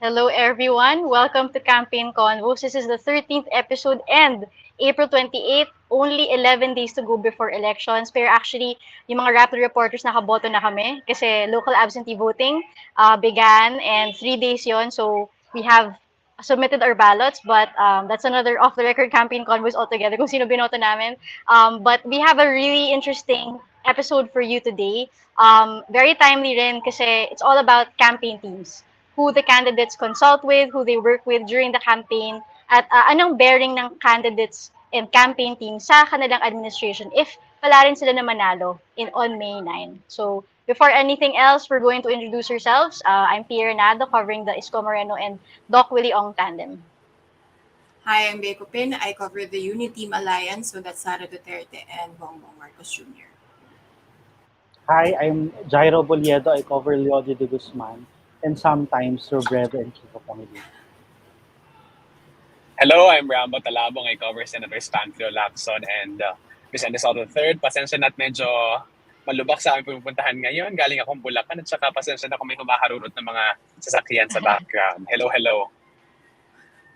Hello, everyone. Welcome to Campaign Convos. This is the 13th episode and April 28th, only 11 days to go before elections. Pero actually, yung mga rapid reporters nakaboto na kami kasi local absentee voting began and 3 days yon. So we have submitted our ballots, but that's another off-the-record campaign convoys altogether kung sino binoto namin. But we have a really interesting episode for you today. Very timely rin kasi it's all about campaign teams, who the candidates consult with, who they work with during the campaign, at anong bearing ng candidates and campaign team sa kanilang administration if pala rin sila na manalo on May 9. So, before anything else, we're going to introduce ourselves. I'm Pierre Nado, covering the Isko Moreno and Doc Willie Ong tandem. Hi, I'm Beko Pin. I cover the Unity Team Alliance, so that's Sara Duterte and Bongbong Marcos Jr. Hi, I'm Jairo Boliedo. I cover Leodio de Guzman and sometimes Robredo and Kiko Pangilinan. Hello, I'm Rambo Talabong. I cover Senator Stanfio Lacson and Vicente Soto III. Pasensya na at medyo malubak sa aming pupuntahan ngayon. Galing akong Bulacan at saka pasensya na kung may kumakarurot ng mga sasakyan sa background. Hello.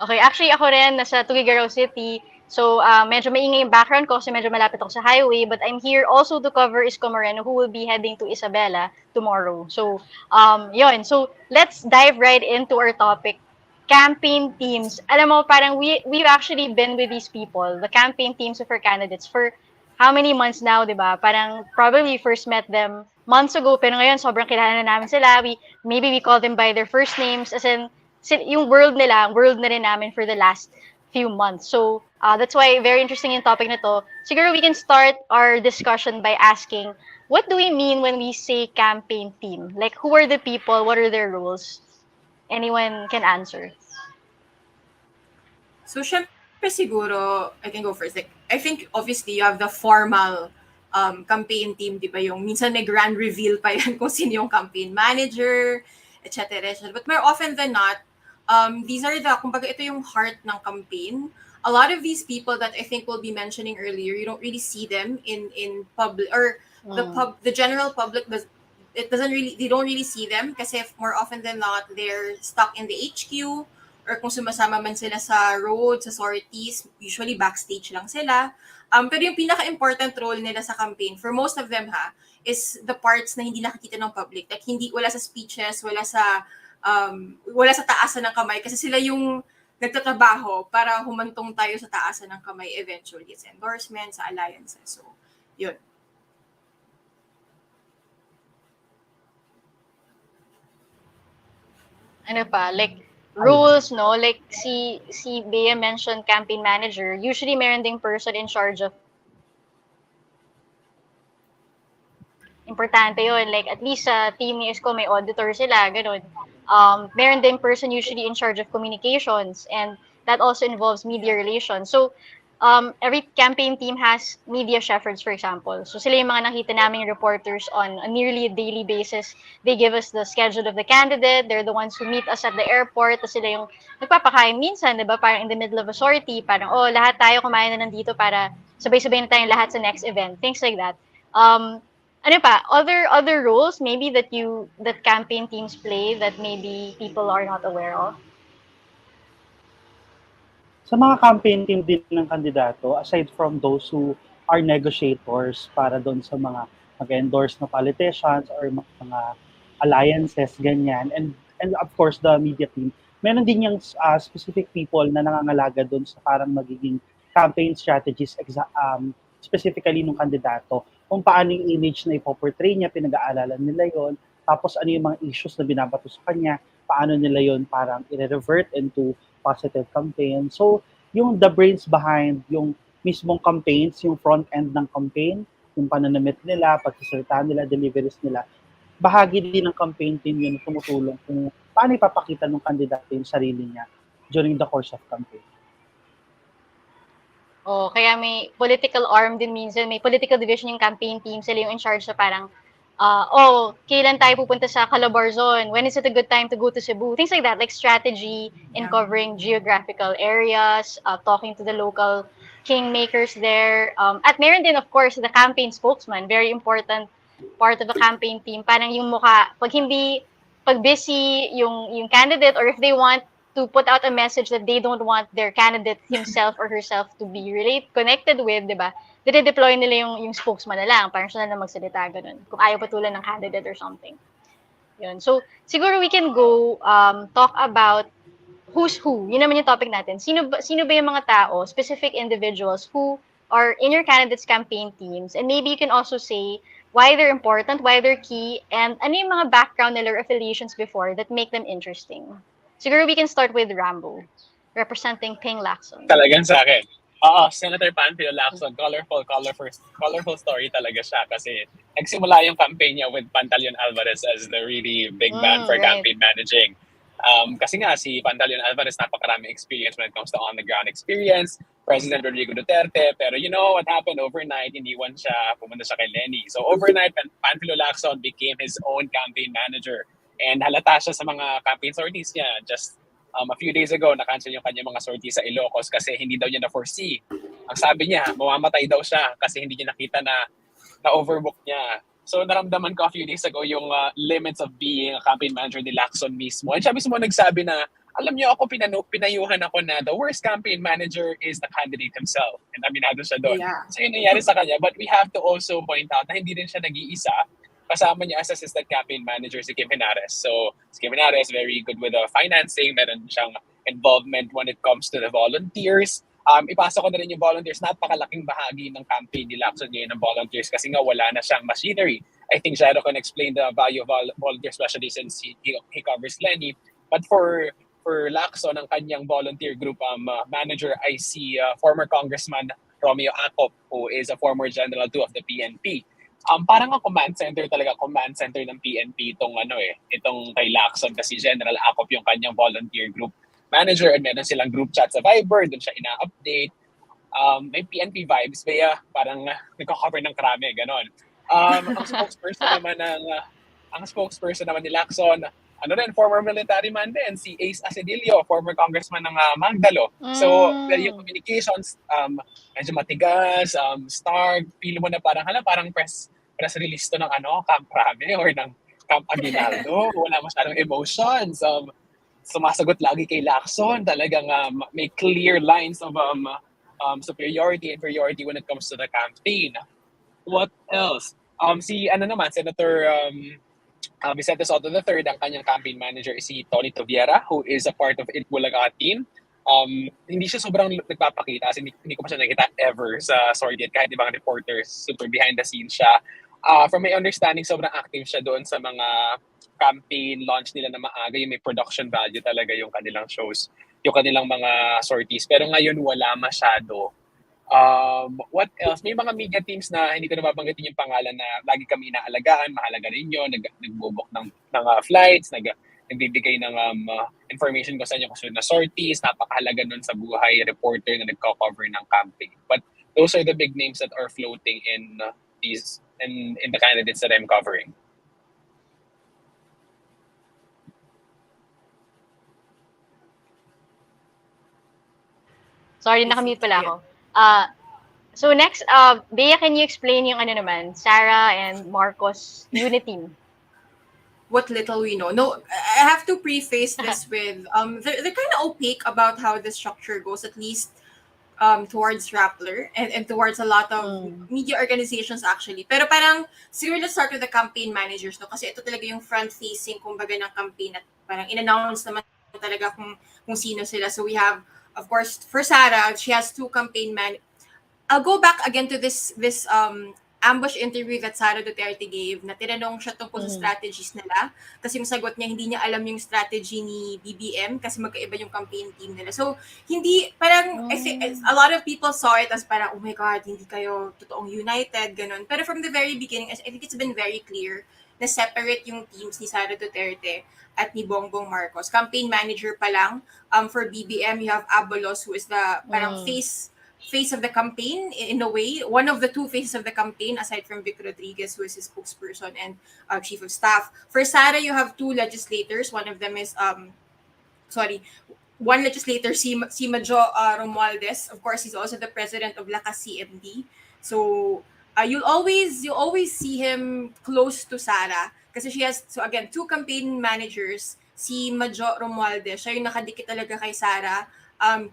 Okay, actually ako rin nasa Tuguegarao City. So, medyo maingay yung background ko kasi medyo malapit ako sa highway. But I'm here also to cover Isko Moreno, who will be heading to Isabela tomorrow. So, yun. So, let's dive right into our topic. Campaign teams. Alam mo, parang we've actually been with these people, the campaign teams of our candidates, for how many months now, di ba? Parang probably first met them months ago, pero ngayon sobrang kilala na namin sila. Maybe we call them by their first names, as in, yung world na rin namin for the last few months. So, that's why very interesting yung topic na to. Siguro we can start our discussion by asking, what do we mean when we say campaign team? Like, who are the people? What are their roles? Anyone can answer. So, syempre siguro, I can go first. Like, I think obviously you have the formal campaign team, di ba? Yung minsan may grand reveal pa yan kung sino yung campaign manager, etc. But more often than not, these are kumbaga ito yung heart ng campaign. A lot of these people that I think we'll be mentioning earlier, you don't really see them in public, or the general public they don't really see them kasi more often than not, they're stuck in the HQ, or kung sumasama man sila sa road, sa sorties, usually backstage lang sila. Pero yung pinaka-important role nila sa campaign, for most of them is the parts na hindi nakikita ng public. Like, wala sa speeches, wala sa taasan ng kamay, kasi sila yung nagtatrabaho para humantong tayo sa taasan ng kamay eventually. It's endorsements, sa alliances. So, yun. Ano pa? Like, rules, no? Like, si Bea mentioned campaign manager. Usually, meron ding person in charge of importante yun. Like, at least sa team ni Isko, may auditor sila, ganun. Meron din person usually in charge of communications, and that also involves media relations. So, every campaign team has media shepherds, for example. So, sila yung mga nakita naming reporters on a nearly a daily basis. They give us the schedule of the candidate. They're the ones who meet us at the airport. Tapos sila yung nagpapakain minsan, di ba? Parang in the middle of a sortie. Parang, lahat tayo kumain na nandito para sabay-sabay na tayong lahat sa next event. Things like that. Ano pa? Other roles maybe that campaign teams play that maybe people are not aware of? Sa mga campaign team din ng kandidato, aside from those who are negotiators para doon sa mga mag-endorse na politicians or mga alliances, ganyan, and of course the media team, meron din yung specific people na nangangalaga doon sa parang magiging campaign strategies specifically ng kandidato, kung paano yung image na ipoportray niya, pinag-aalalan nila yon, tapos ano yung mga issues na binabato sa kanya, paano nila yon parang i-revert into positive campaign. So, yung the brains behind yung mismong campaigns, yung front end ng campaign, yung pananamit nila, pagsasalita nila, deliveries nila, bahagi din ng campaign team yun tumutulong kung paano ipapakita ng kandidato yung sarili niya during the course of campaign. Kaya may political arm din minsan, may political division yung campaign team, sila yung in charge sa parang, kailan tayo pupunta sa Calabarzon? When is it a good time to go to Cebu? Things like that, like strategy in covering geographical areas, talking to the local kingmakers there. At meron din, of course, the campaign spokesman, very important part of the campaign team. Parang yung mukha, pag pag busy yung candidate, or if they want to put out a message that they don't want their candidate himself or herself to be connected with, di ba? Deploy nila yung spokesman na lang. Parang siya na lang magsalita, ganun. Kung ayaw patulan ng candidate or something. Yun. So, siguro we can go talk about who's who. Yun naman yung topic natin. Sino ba yung mga tao, specific individuals who are in your candidates campaign teams, and maybe you can also say why they're important, why they're key, and ano yung mga background nila or affiliations before that make them interesting. Siguro we can start with Rambo, representing Ping Lacson. Talagang sa akin. Oo, Senator Panfilo Lacson, colorful story talaga siya kasi nagsimula yung campaign niya with Pantaleon Alvarez as the really big man for right. campaign managing. Kasi nga si Pantaleon Alvarez napakaraming experience when it comes to on-the-ground experience, President Rodrigo Duterte, pero you know what happened overnight, iniwan siya, pumunta siya kay Leni. So overnight, Panfilo Lacson became his own campaign manager. And halata siya sa mga campaign sorties niya. Just a few days ago, na-cancel yung kanyang mga sorties sa Ilocos kasi hindi daw niya na-foresee. Ang sabi niya, mamamatay daw siya kasi hindi niya nakita na overbook niya. So naramdaman ko a few days ago yung limits of being a campaign manager ni Lacson mismo. And siya mismo nagsabi na, alam niyo ako, pinayuhan ako na the worst campaign manager is the candidate himself. And aminado siya doon. Yeah. So yun nangyari sa kanya. But we have to also point out na hindi rin siya nag-iisa. Kasama niya as assistant campaign manager si Kim Henares. So si Kim Henares very good with the financing. Meron siyang involvement when it comes to the volunteers. Ipasok ko na rin yung volunteers. Napakalaking bahagi ng campaign ni Lacson ngayon ng volunteers kasi nga wala na siyang machinery. I think Shadow can explain the value of volunteers, especially since he covers Leni. But for Lacson, ang kanyang volunteer group manager, I see former Congressman Romeo Acop, who is a former General 2 of the PNP. Parang ang command center ng PNP itong kay Lacson kasi General Acop yung kanyang volunteer group manager, and meron silang group chat sa Viber, doon siya ina-update. May PNP vibes, kaya parang nagko-cover ng krami, ganon. Ang spokesperson naman ni Lacson, former military man din, si Ace Asedillo, former congressman ng Magdalo. So, yung communications, medyo matigas, stark, feel mo na parang press release to ng Camp Rame or ng Camp Aguinaldo. Wala masyadong emotions. Sumasagot lagi kay Lacson. Talagang may clear lines of superiority and inferiority when it comes to the campaign. What else? Senator Vicente Soto III, ang kanyang campaign manager is si Tony Toviera, who is a part of Itbulaga team. Hindi siya sobrang nagpapakita kasi hindi ko pa siya nakita ever sa sortie, kahit ibang reporters, super behind the scenes siya. From my understanding, sobrang active siya doon sa mga campaign launch nila na maaga, yung may production value talaga yung kanilang shows, yung kanilang mga sorties. Pero ngayon wala masyado. What else? May mga media teams na hindi ko na babanggitin yung pangalan na lagi kami inaalagaan, mahalaga rin yun, nag-book ng flights, nagbibigay ng information kung saan yung kasunod na sorties, napakahalaga nun sa buhay reporter na nagko-cover ng campaign. But those are the big names that are floating in the candidates that I'm covering. Sorry, nakamute pala ako. So next, Bea, can you explain yung Sarah and Marcos unit team? What little we know. No, I have to preface this with they're kind of opaque about how the structure goes, at least towards Rappler and towards a lot of media organizations actually. Pero parang siguro let's start with the campaign managers, no, kasi ito talaga yung front facing kumbaga ng campaign at parang in-announce naman talaga kung sino sila. So we have, of course, for Sarah, she has two campaign I'll go back again to this ambush interview that Sara Duterte gave na tinanong siya tungkol sa strategies nila. Kasi yung sagot niya, hindi niya alam yung strategy ni BBM kasi magkaiba yung campaign team nila. So, hindi, parang, I think, a lot of people saw it as parang, oh my God, hindi kayo totoong united, ganun. Pero from the very beginning, I think it's been very clear na separate yung teams ni Sara Duterte at ni Bongbong Marcos. Campaign manager pa lang. For BBM, you have Abalos, who is the parang face of the campaign in a way, one of the two faces of the campaign aside from Vic Rodriguez, who is his spokesperson and chief of staff. For Sara, you have two legislators. One of them is one legislator, Sima Jo Romualdez. Of course, he's also the president of Lakas CMD. So you'll always see him close to Sara Kasi she has, so again, 2 campaign managers. Si Majo Romualdez, siya yung nakadikit talaga kay Sara.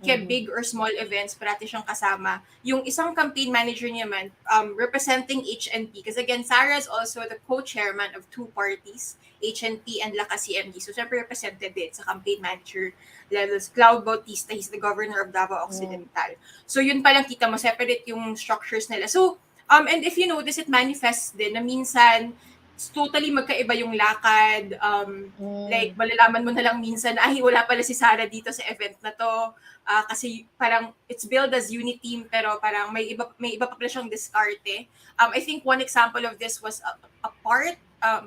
Big or small events, parati siyang kasama. Yung isang campaign manager niya man, representing HNP. Because again, Sara is also the co-chairman of 2 parties, HNP and Lakas CMD. So, syempre represented din sa campaign manager levels. Cloud Bautista, he's the governor of Davao Occidental. So, yun palang kita mo, separate yung structures nila. So, and if you notice, it manifests din na minsan, totally magkaiba yung lakad. Like, malalaman mo na lang minsan, ay, wala pala si Sara dito sa event na to. Kasi parang it's billed as unity team, pero parang may iba pa pala siyang diskarte. I think one example of this was a part,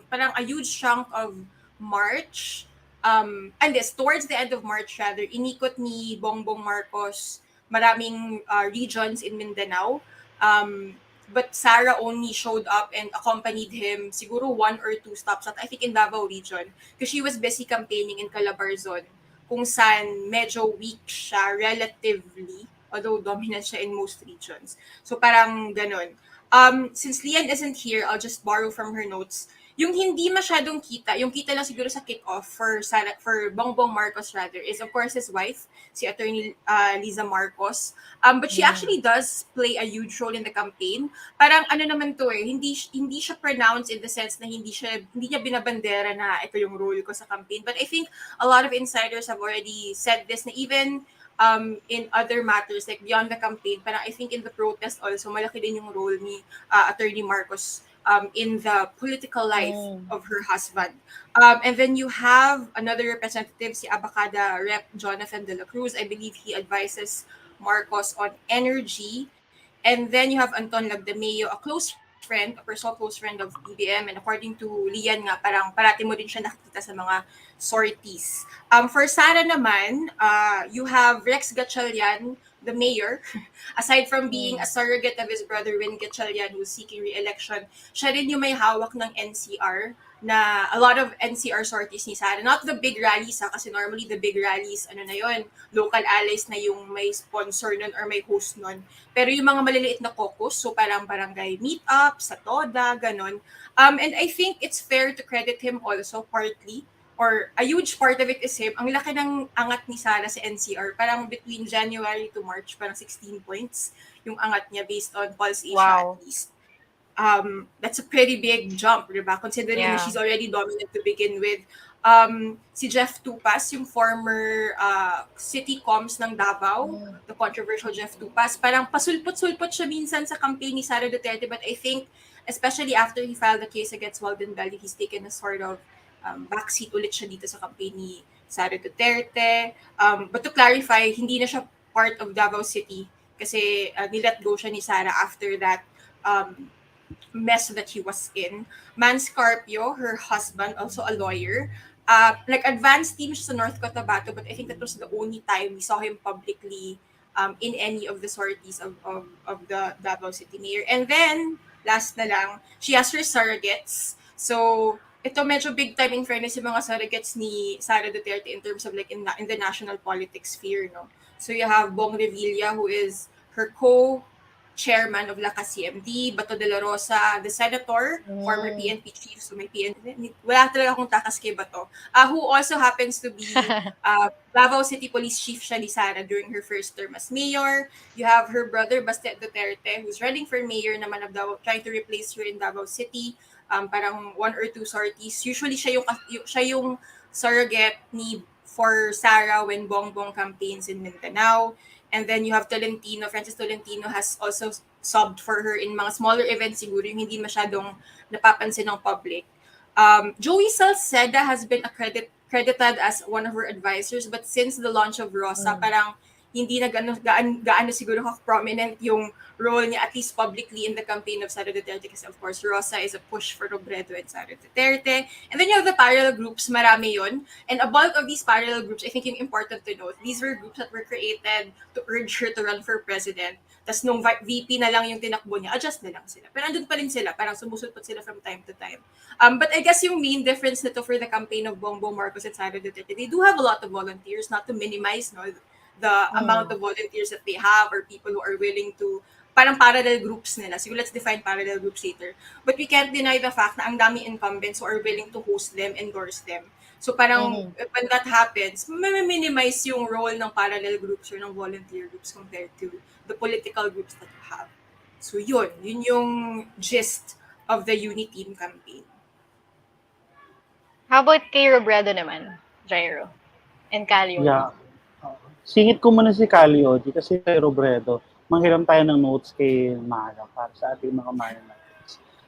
parang a huge chunk of March. And this, towards the end of March rather, inikot ni Bongbong Marcos maraming regions in Mindanao. But Sara only showed up and accompanied him siguro 1 or 2 stops at I think in Davao region because she was busy campaigning in Calabarzon kung saan medyo weak siya relatively, although dominant siya in most regions. So parang ganun. Since Lian isn't here, I'll just borrow from her notes. Yung hindi masyadong kita, yung kita lang siguro sa kick-off for Bongbong Marcos rather, is of course his wife, si Attorney Liza Marcos. But she actually does play a huge role in the campaign. Parang ano naman to hindi siya pronounced in the sense na hindi niya binabandera na ito yung role ko sa campaign. But I think a lot of insiders have already said this na even in other matters like beyond the campaign, parang I think in the protest also malaki din yung role ni Attorney Marcos in the political life of her husband. And then you have another representative, si Abacada Rep. Jonathan de la Cruz. I believe he advises Marcos on energy. And then you have Anton Lagdameo, a close friend, a personal close friend of BBM. And according to Lian nga, parang parati mo din siya nakikita sa mga sorties. For Sara naman, you have Rex Gatchalian, the mayor. Aside from being a surrogate of his brother Win Gatchalian who's seeking re-election, siya rin yung may hawak ng NCR na a lot of NCR sorties ni Sara. Not the big rallies kasi normally the big rallies, ano na yun, local allies na yung may sponsor nun or may host nun. Pero yung mga maliliit na caucus, so parang barangay meet-up, sa TODA, ganon. And I think it's fair to credit him also partly, or a huge part of it is him. Ang laki ng angat ni Sara sa NCR. Parang between January to March, parang 16 points yung angat niya based on Pulse Asia at least. That's a pretty big jump, diba? Considering na she's already dominant to begin with. Si Jeff Tupas, yung former city coms ng Davao, the controversial Jeff Tupas, parang pasulpot-sulpot siya minsan sa campaign ni Sara Duterte, but I think, especially after he filed the case against Walden Bello, he's taken a sort of backseat ulit siya dito sa campaign ni Sara Duterte. But to clarify, hindi na siya part of Davao City kasi nilet go siya ni Sara after that mess that he was in. Man Scarpio, her husband, also a lawyer, like advanced team siya sa North Cotabato, but I think that was the only time we saw him publicly in any of the sorties of the Davao City Mayor. And then, last na lang, she has her surrogates. So, ito medyo big time in fairness yung mga surrogates ni Sara Duterte in terms of like in the national politics sphere, no? So you have Bong Revilla, who is her co-chairman of Lakas CMD, Bato de la Rosa, the senator, former PNP chief, so may PNP, wala talaga akong takas kay Bato, who also happens to be Davao City Police Chief siya ni Sara during her first term as mayor. You have her brother, Bastet Duterte, who's running for mayor naman of Davao, trying to replace her in Davao City. Parang 1 or 2 sorties. Usually siya yung surrogate ni for Sara when Bongbong campaigns in Mindanao. And then you have Francis Tolentino has also subbed for her in mga smaller events siguro yung hindi masyadong napapansin ng public. Joey Salceda has been credited as one of her advisors, but since the launch of Rosa, parang hindi na gaano siguro prominent yung role niya, at least publicly, in the campaign of Sara Duterte, kasi of course, Rosa is a push for Robredo and Sara Duterte. And then you have the parallel groups, marami yun. And a bulk of these parallel groups, I think yung important to note, these were groups that were created to urge her to run for president. Tapos nung VP na lang yung tinakbo niya, adjust na lang sila. Pero andun pa rin sila, parang sumusulpot sila from time to time. But I guess yung main difference nito for the campaign of Bongbong Marcos and Sara Duterte, they do have a lot of volunteers, not to minimize the amount of volunteers that they have or people who are willing to parang parallel groups nila. Siguro let's define parallel groups later. But we can't deny the fact na ang dami incumbents who are willing to host them, endorse them. So parang when that happens, minimize yung role ng parallel groups or ng volunteer groups compared to the political groups that you have. So yun yung gist of the Uniteam campaign. How about kay Robredo naman, Jairo? And Calio? Yeah. Singit ko muna si Calio kasi kay Robredo, manghiram tayo ng notes kay Mara para sa ating mga Mara natin.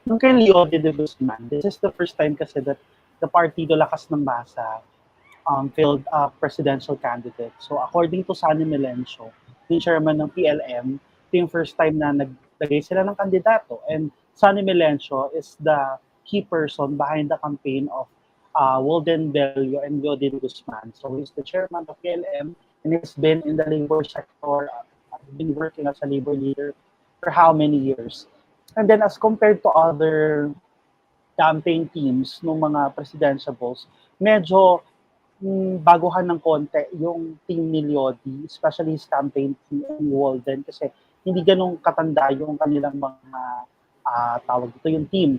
Nung kay Leo de Guzman, this is the first time kasi that the Partido Lakas ng Masa filled a presidential candidate. So according to Sunny Melencio, yung chairman ng PLM, ito yung first time na naglagay sila ng kandidato. And Sunny Melencio is the key person behind the campaign of Walden Bello and Leo de Guzman. So he's the chairman of PLM and he's been in the labor sector, been working as a labor leader for how many years. And then as compared to other campaign teams ng mga presidentiables, medyo baguhan ng konti yung team ni Lodi, especially his campaign team ni Walden kasi hindi ganun katanda yung kanilang mga tawag dito yung team.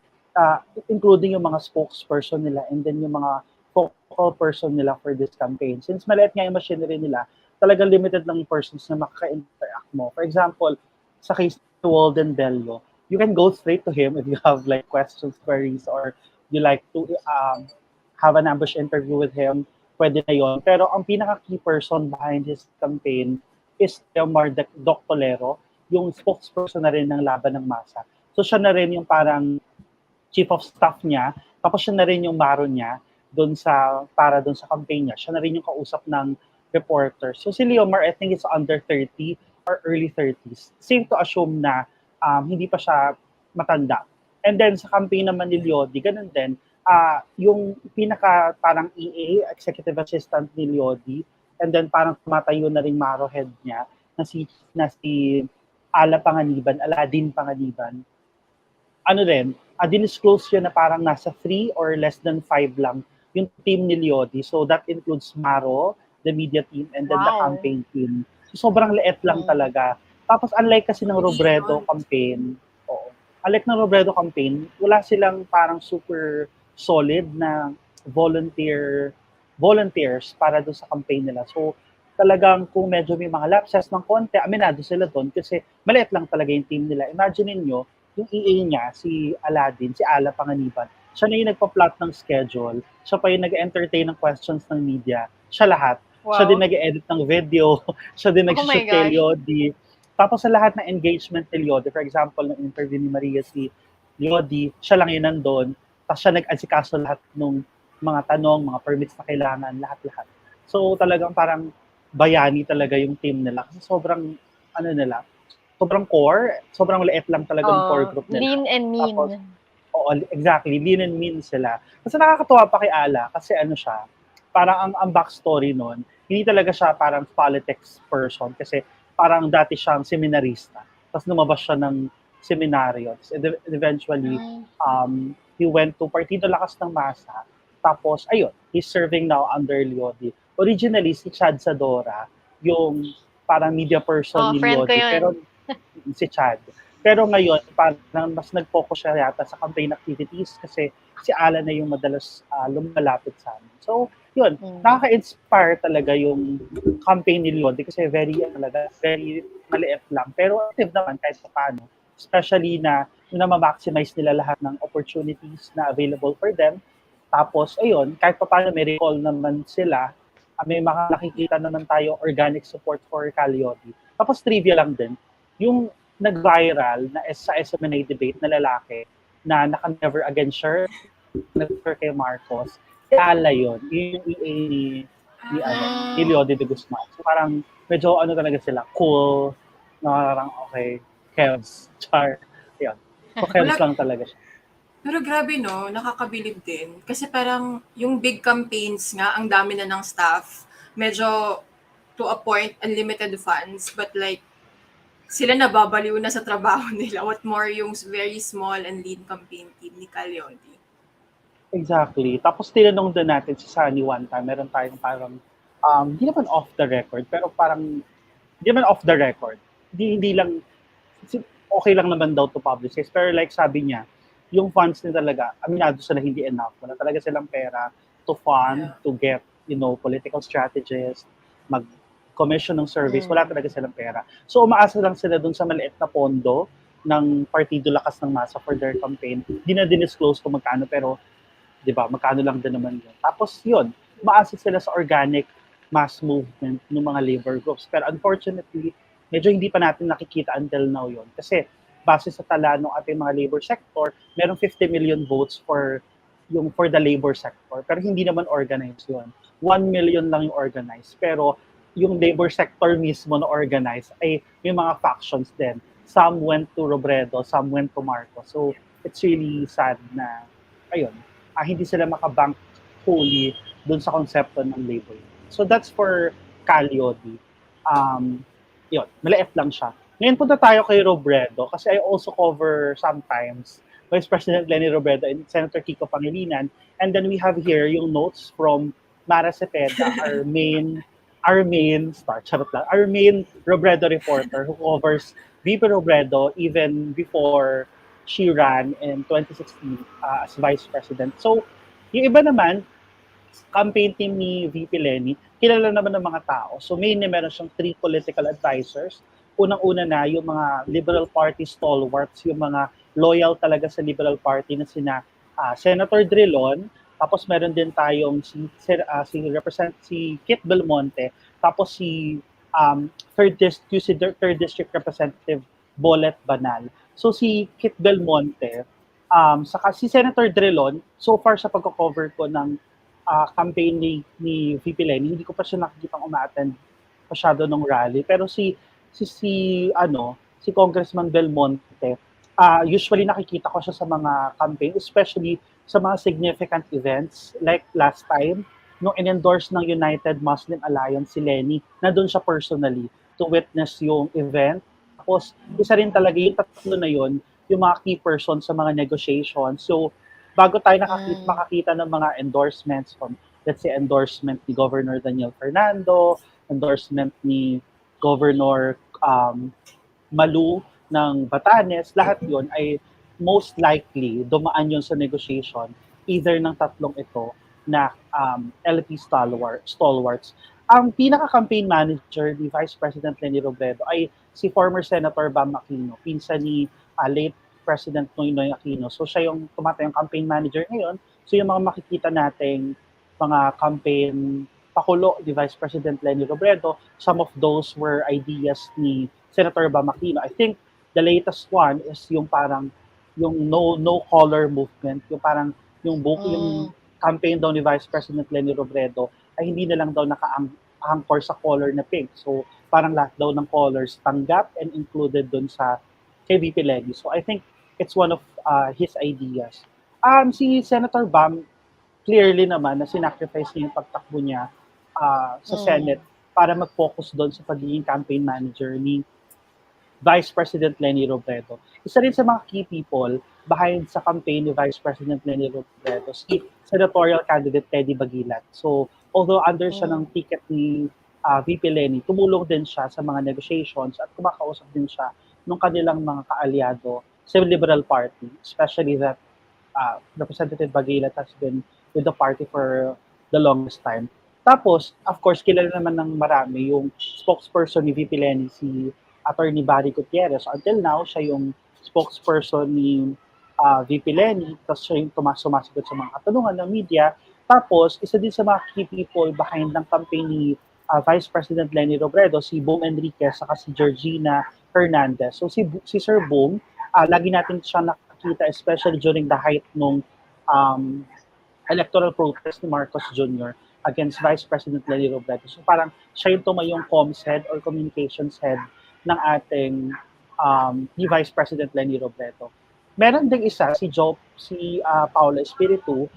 Including yung mga spokesperson nila and then yung mga focal person nila for this campaign. Since maliit nga yung machinery nila, talagang limited lang yung persons na makaka-interact mo. For example, sa case ni Walden Bello, you can go straight to him if you have like questions, queries, or you like to have an ambush interview with him, pwede na yun. Pero ang pinaka-key person behind his campaign is Teomar Doctolero, yung spokesperson na rin ng Laban ng Masa. So siya na rin yung parang chief of staff niya, tapos siya na rin yung maro niya para doon sa campaign niya. Siya na rin yung kausap ng reporters. So si Leomar, I think it's under 30 or early 30s. Safe to assume na hindi pa siya matanda. And then sa campaign naman ni Leody, ganun din, yung pinaka parang EA, executive assistant ni Leody, and then parang tumatayo na rin maro head niya na si Aladin Panganiban. Ano rin, dinisclose yun na parang nasa 3 or less than 5 lang yung team ni Leody. So that includes Maro, the media team, and then the campaign team. So sobrang liit lang talaga. Tapos unlike kasi ng Robredo campaign, wala silang parang super solid na volunteers para doon sa campaign nila. So talagang kung medyo may mga lapses ng konti, aminado sila doon kasi maliit lang talaga yung team nila. Imagine niyo yung EA niya, si Aladin, si Ala Panganiban, siya na yung nagpa-plot ng schedule, siya pa yung nag-entertain ng questions ng media, siya lahat. Wow. Siya din nag-edit ng video, siya din nag-shoot kay Leody. Tapos sa lahat ng engagement ni Leody, for example, ng interview ni Maria si Leody, siya lang yun nandun, tapos siya nag-asikaso lahat ng mga tanong, mga permits na kailangan, lahat-lahat. So talagang parang bayani talaga yung team nila kasi sobrang sobrang core, sobrang liit lang talagang core group nila. Lean and mean. Tapos, exactly, lean and mean sila. Kasi nakakatuwa pa kay Ala kasi siya, parang ang backstory nun, hindi talaga siya parang politics person kasi parang dati siyang seminarista. Tapos lumabas siya ng seminaryo. Eventually, he went to Partido Lakas ng Masa. Tapos, ayun, he's serving now under Leody. Originally, si Chad Sadora, yung parang media person ni Leody. Pero si Chad. Pero ngayon, parang mas nag-focus siya yata sa campaign activities kasi si Ala na yung madalas lumalapit sa amin. So, yun, nakaka-inspire talaga yung campaign ni Leody kasi very maliit lang. Pero active naman kahit paano. Especially na ma-maximize nila lahat ng opportunities na available for them. Tapos, ayun, kahit paano may recall naman sila, may nakikita naman tayo organic support for Caliotti. Tapos trivia lang din, yung nag-viral na sa SMNA debate na lalaki na naka-never again shirt, nag-refer kay Marcos, Ala yun. Yung EA ni Leody de Guzman. So parang medyo talaga sila, cool, na parang okay, Kevs, char, yun. So Kevs lang talaga siya. Pero grabe no, nakakabilib din. Kasi parang yung big campaigns nga, ang dami na ng staff, medyo to a point, unlimited funds, but like, sila nababaliw na sa trabaho nila. What more yung very small and lean campaign team ni Caliotti. Exactly. Tapos tinanong din natin si Sunny one time, meron tayong parang, hindi naman off the record, pero parang, hindi naman off the record. Hindi lang, okay lang naman daw to publicize. Pero like sabi niya, yung funds niya talaga, aminado sila hindi enough. Wala talaga silang pera to fund, to get, political strategists, mag-commission ng surveys. Wala talaga silang pera. So umaasa lang sila dun sa maliit na pondo ng Partido Lakas ng Masa for their campaign. Hindi na dinisclose kung magkano, pero 'di ba? Magkano lang din naman 'yun. Tapos 'yun, umaasa sila sa organic mass movement ng mga labor groups. Pero unfortunately, medyo hindi pa natin nakikita until now 'yun. Kasi base sa tala ng ating mga labor sector, merong 50 million votes for the labor sector. Pero hindi naman organized 'yun. 1 million lang yung organized. Pero yung labor sector mismo na organized ay may mga factions din. Some went to Robredo, some went to Marcos. So it's really sad na ayun, hindi sila makabank fully dun sa konsepto ng labor. So that's for Calyodi. Yun, maliit lang siya. Ngayon punta tayo kay Robredo kasi I also cover sometimes Vice President Leni Robredo and Senator Kiko Pangilinan. And then we have here yung notes from Mara Cepeda, our main Robredo reporter who covers VP Robredo even before she ran in 2016 as Vice President. So, yung iba naman, campaign team ni VP Leni, kilala naman ng mga tao. So, mainly meron siyang 3 political advisors. Unang-una na yung mga Liberal Party stalwarts, yung mga loyal talaga sa Liberal Party na sina Senator Drilon, tapos meron din tayong si Kit Belmonte, tapos si third district representative Bolet Banal. So si Kit Belmonte, saka si Senator Drilon, so far sa pagko-cover ko ng campaign ni VP Leni, hindi ko pa siya nakikitang uma-attend masyado ng rally. Pero si Congressman Belmonte, usually nakikita ko siya sa mga campaign, especially sa mga significant events like last time nung in-endorse ng United Muslim Alliance si Leni, na doon siya personally to witness yung event. Tapos isa rin talaga yung tatlo na yun, yung mga key persons sa mga negotiations. So bago tayo makakita ng mga endorsements from, let's say, endorsement ni Governor Daniel Fernando, endorsement ni Governor Malu ng Batanes, lahat yon ay most likely dumaan yon sa negotiation either ng tatlong ito na LP stalwarts. Ang pinaka-campaign manager ni Vice President Leni Robredo ay si former Senator Bam Aquino, pinsan ni late President Noynoy Aquino. So siya yung tumatayong campaign manager ngayon. So yung mga makikita nating mga campaign pakulo ni Vice President Leni Robredo, some of those were ideas ni Senator Bam Aquino. I think the latest one is yung parang yung no color movement, yung parang yung campaign daw ni Vice President Leni Robredo ay hindi na lang daw naka-anchor sa color na pink. So parang lahat daw ng colors tanggap and included dun sa kay VP Leni. So I think it's one of his ideas. Si Senator Bam, clearly naman na sinacrifice niya yung pagtakbo niya sa Senate para mag-focus doon sa pagiging campaign manager ni Vice President Leni Robredo. Isa rin sa mga key people behind sa campaign ni Vice President Leni Robredo, si senatorial candidate Teddy Bagilat. So, although under siya ng ticket ni VP Leni, tumulong din siya sa mga negotiations at kumakausap din siya ng kanilang mga kaalyado sa Liberal Party, especially that Representative Bagilat has been with the party for the longest time. Tapos, of course, kilala naman ng marami yung spokesperson ni VP Leni, si Attorney Barry Gutierrez. Until now, siya yung spokesperson ni VP Leni, tapos siya yung sumasagot sa mga katanungan ng media. Tapos, isa din sa mga key people behind ng campaign ni Vice President Leni Robredo, si Boom Enriquez, saka si Georgina Hernandez. So, si Sir Boom, lagi natin siya nakikita, especially during the height nung electoral protest ni Marcos Jr. against Vice President Leni Robredo. So parang siya yung tumayong comms head or communications head ng ating ni Vice President Leni Robredo. Meron ding isa, si Paolo Espiritu,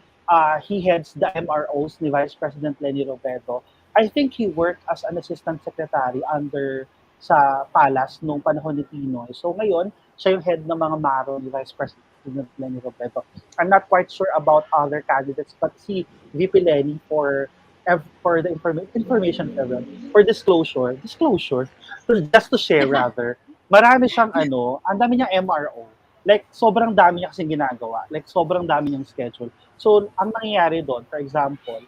he heads the MROs ni Vice President Leni Robredo. I think he worked as an assistant secretary under sa Palace nung panahon ni Pinoy. So ngayon, siya yung head ng mga maro ni Vice President Leni Robredo. I'm not quite sure about other candidates, but si VP Leni for the information level, for disclosure, just to share rather, marami siyang ang dami niyang MRO. Like, sobrang dami niya kasing ginagawa. Like, sobrang dami niyang schedule. So, ang nangyayari doon, for example,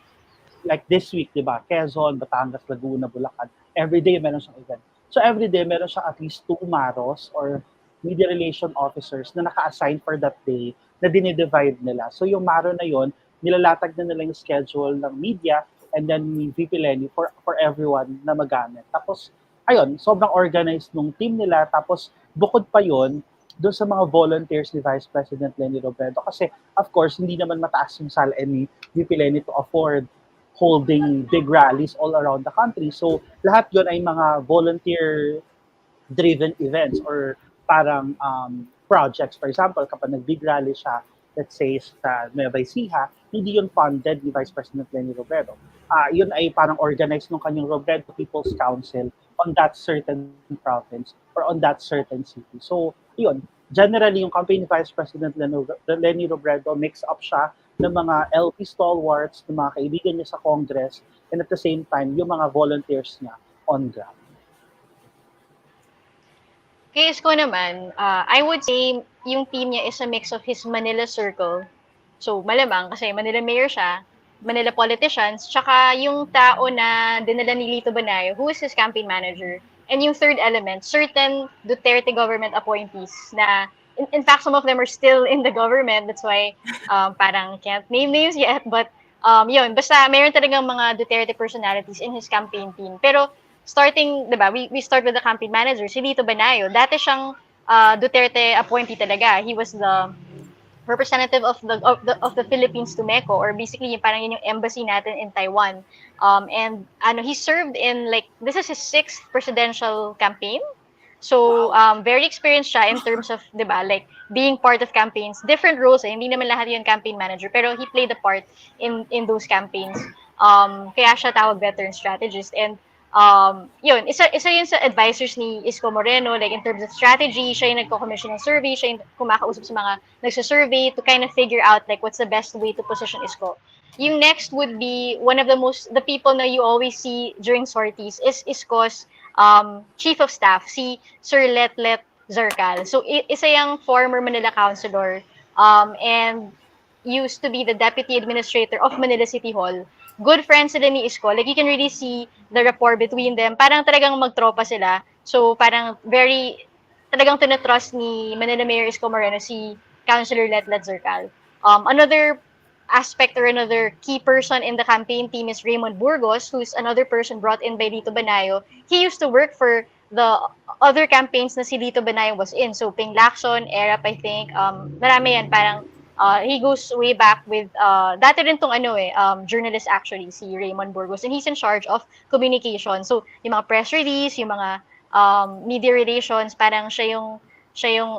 like this week, di ba? Quezon, Batangas, Laguna, Bulacan. Everyday meron siyang event. So everyday meron siyang at least 2 maros or media relation officers na naka-assign for that day na dinidivide nila. So yung maro na yon, nilalatag na nila yung schedule ng media and then ni VP Leni for everyone na magamit. Tapos, ayun, sobrang organized nung team nila. Tapos, bukod pa yon doon sa mga volunteers ni Vice President Leni Robredo. Kasi, of course, hindi naman mataas yung salary ni VP Leni to afford holding big rallies all around the country. So, lahat yon ay mga volunteer-driven events or parang projects. For example, kapag nag-big rally siya, let's say sa Nueva Ecija, hindi yun funded ni Vice President Leni Robredo. Yun ay parang organized ng kanyang Robredo People's Council on that certain province or on that certain city. So, yun. Generally, yung campaign ni Vice President Leni Robredo, mix up siya ng mga LP stalwarts, ng mga kaibigan niya sa Congress, and at the same time, yung mga volunteers niya on ground. Kay Isko naman, I would say yung team niya is a mix of his Manila circle. So, malamang kasi Manila mayor siya, Manila politicians, tsaka yung tao na dinala ni Lito Banayo, who is his campaign manager. And yung third element, certain Duterte government appointees na, in fact, some of them are still in the government. That's why parang can't name names yet. But yun, basta mayroon talagang mga Duterte personalities in his campaign team. Pero starting, di ba, we start with the campaign manager, si Lito Banayo. Dati siyang Duterte appointee talaga. He was the representative of the Philippines to Mexico, or basically yung parang yun yung embassy natin in Taiwan. And he served in, like, this is his 6th presidential campaign. So very experienced siya in terms of, 'di ba, like being part of campaigns, different roles, hindi naman lahat yung campaign manager, pero he played a part in those campaigns. Kaya siya tawag veteran strategist. And yun, isa yun sa advisors ni Isko Moreno, like in terms of strategy, siya yung nagko-commission ng survey, siya yung kumakausap sa mga nagsa-survey to kind of figure out like what's the best way to position Isko. Yung next would be one of the people na you always see during sorties is Isko's chief of staff, si Sir Letlet Zarcal. So isa yung former Manila councilor and used to be the deputy administrator of Manila City Hall. Good friends sila ni Isko. Like, you can really see the rapport between them. Parang talagang magtropa sila. So, parang talagang tinatrust ni Manila Mayor Isko Moreno si Councilor Letlet Zarcal. Another aspect or another key person in the campaign team is Raymond Burgos, who's another person brought in by Lito Banayo. He used to work for the other campaigns na si Lito Banayo was in. So, Ping Lacson, ERAP, I think. Marami yan. Parang he goes way back with, dati rin tong journalist actually, si Raymond Burgos. And he's in charge of communication. So, yung mga press release, yung mga media relations, parang siya yung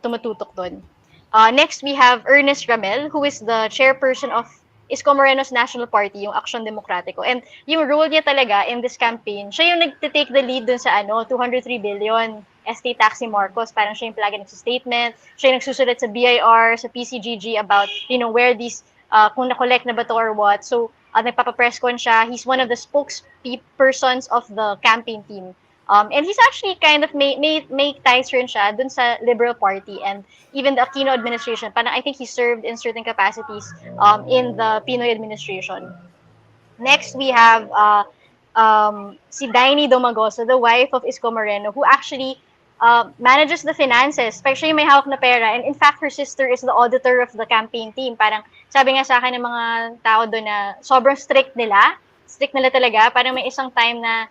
tumututok doon. Next, we have Ernest Ramel, who is the chairperson of Isko Moreno's National Party, yung Aksyon Demokratiko. And yung role niya talaga in this campaign, siya yung nag-take the lead dun sa 203 billion estate tax ni Marcos. Parang siya yung palagi nagsa-statement. Siya yung nagsusulat sa BIR, sa PCGG about, where these, kung na-collect na ba to or what. So, nagpapapress con siya. He's one of the spokespersons of the campaign team. And he's actually kind of may ties rin siya dun sa Liberal Party and even the Aquino administration. Parang I think he served in certain capacities in the Pinoy administration. Next, we have si Daini Domagoso, the wife of Isko Moreno, who actually manages the finances. Siya yung may hawak na pera. And in fact, her sister is the auditor of the campaign team. Parang sabi nga sa akin ng mga tao doon na sobrang strict nila. Strict nila talaga. Parang may isang time na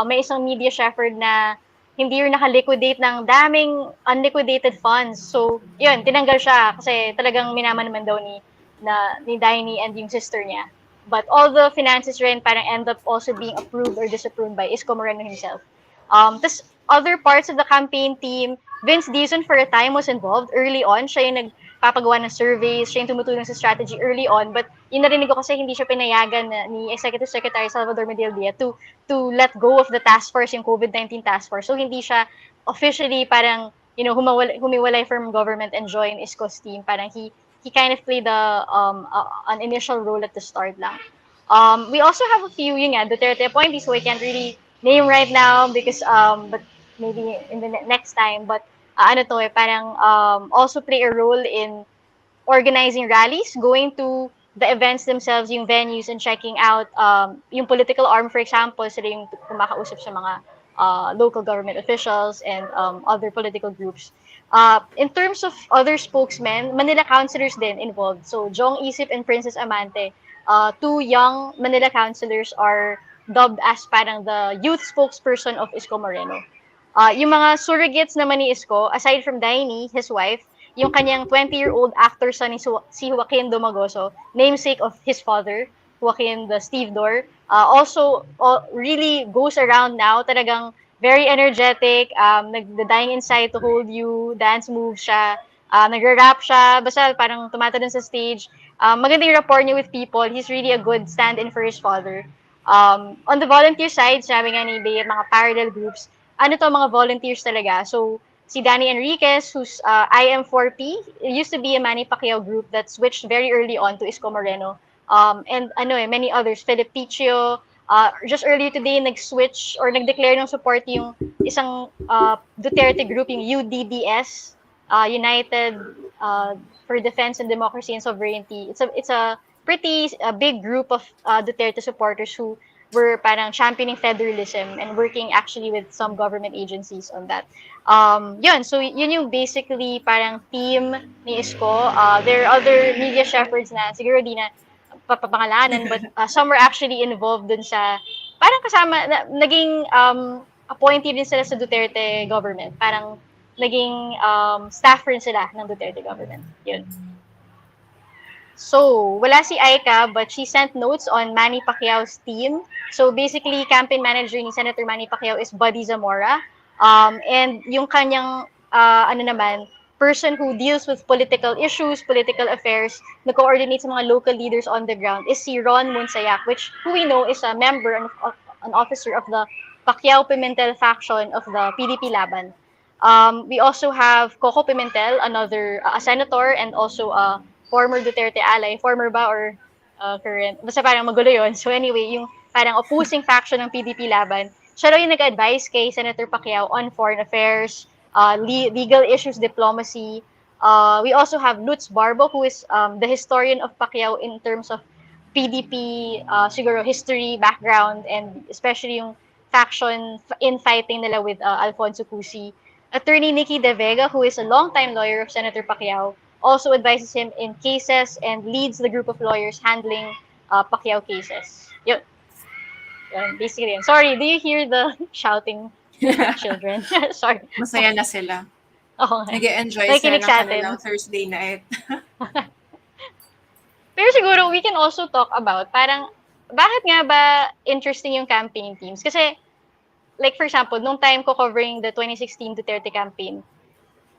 may isang media shepherd na hindi rin naka-liquidate ng daming unliquidated funds. So, yun, tinanggal siya kasi talagang minaman naman daw ni Daini and yung sister niya. But all the finances rin parang end up also being approved or disapproved by Isko Moreno himself. Tapos, other parts of the campaign team, Vince Dizon for a time was involved early on. Siya yung nagpapagawa ng surveys, siya yung tumutulong sa strategy early on. But yun narinig ko kasi hindi siya pinayagan ni Executive Secretary Salvador Medialdea to let go of the task force, yung COVID-19 task force. So hindi siya officially parang, humiwalay from government and join Isko's team. Parang he kind of played an initial role at the start lang. We also have a few Duterte appointees who I can't really name right now because but maybe in the next time. But ano to parang also play a role in organizing rallies, going to the events themselves, yung venues, and checking out yung political arm, for example, sila yung kumakausap sa mga local government officials and other political groups. In terms of other spokesmen, Manila councilors din involved. So, Jong Isip and Princess Amante, two young Manila councilors are dubbed as parang the youth spokesperson of Isko Moreno. Yung mga surrogates naman ni Isko, aside from Daini, his wife, yung kanyang 20-year-old actor son ni si Joaquin Domagoso, namesake of his father, Joaquin the Stevedore, also really goes around now, talagang very energetic, nagda-dying inside to hold you, dance moves siya, nagra-rap siya, basta parang tumatalon sa stage. Maganda yung rapport niya with people. He's really a good stand-in for his father. On the volunteer side, sabi nga ni Bea, mga parallel groups, ano to, mga volunteers talaga. So, si Danny Enriquez, who's IM4P, it used to be a Manny Pacquiao group that switched very early on to Isko Moreno. And many others, Philip Pichio, just earlier today, nag-switch or nag-declare ng support yung isang Duterte group, yung UDDS, United for Defense and Democracy and Sovereignty. It's a pretty big group of Duterte supporters who were parang championing federalism and working actually with some government agencies on that. Yun, so yun yung basically parang team ni Isko. There are other media shepherds na siguro di na papapangalanan, but some were actually involved dun sa, parang kasama, naging appointee din sila sa Duterte government. Parang naging staff rin sila ng Duterte government. Yun. So, wala si Aika, but she sent notes on Manny Pacquiao's team. So, basically, campaign manager ni Senator Manny Pacquiao is Buddy Zamora. And yung kanyang, person who deals with political issues, political affairs, nag-coordinate sa mga local leaders on the ground is si Ron Monsayak, who we know is a member, an officer of the Pacquiao-Pimentel faction of the PDP Laban. We also have Coco Pimentel, another a senator and also a former Duterte ally. Former ba or current? Basta parang magulo yun. So anyway, yung parang opposing faction ng PDP Laban, siya raw yung nag-advise kay Senator Pacquiao on foreign affairs, legal issues, diplomacy. We also have Lutz Barbo, who is the historian of Pacquiao in terms of PDP, siguro history, background, and especially yung faction infighting nila with Alfonso Cusi. Attorney Nikki De Vega, who is a longtime lawyer of Senator Pacquiao, also advises him in cases and leads the group of lawyers handling Pacquiao cases. Yun. Basically yun. Sorry, do you hear the shouting children? Sorry. Masaya na sila. Oo. Nag-e-enjoy sila Nakikinig ng sa atin. kanilang Thursday night. Pero siguro, we can also talk about, parang, bakit nga ba interesting yung campaign teams? Kasi, like for example, nung time ko covering the 2016 Duterte campaign,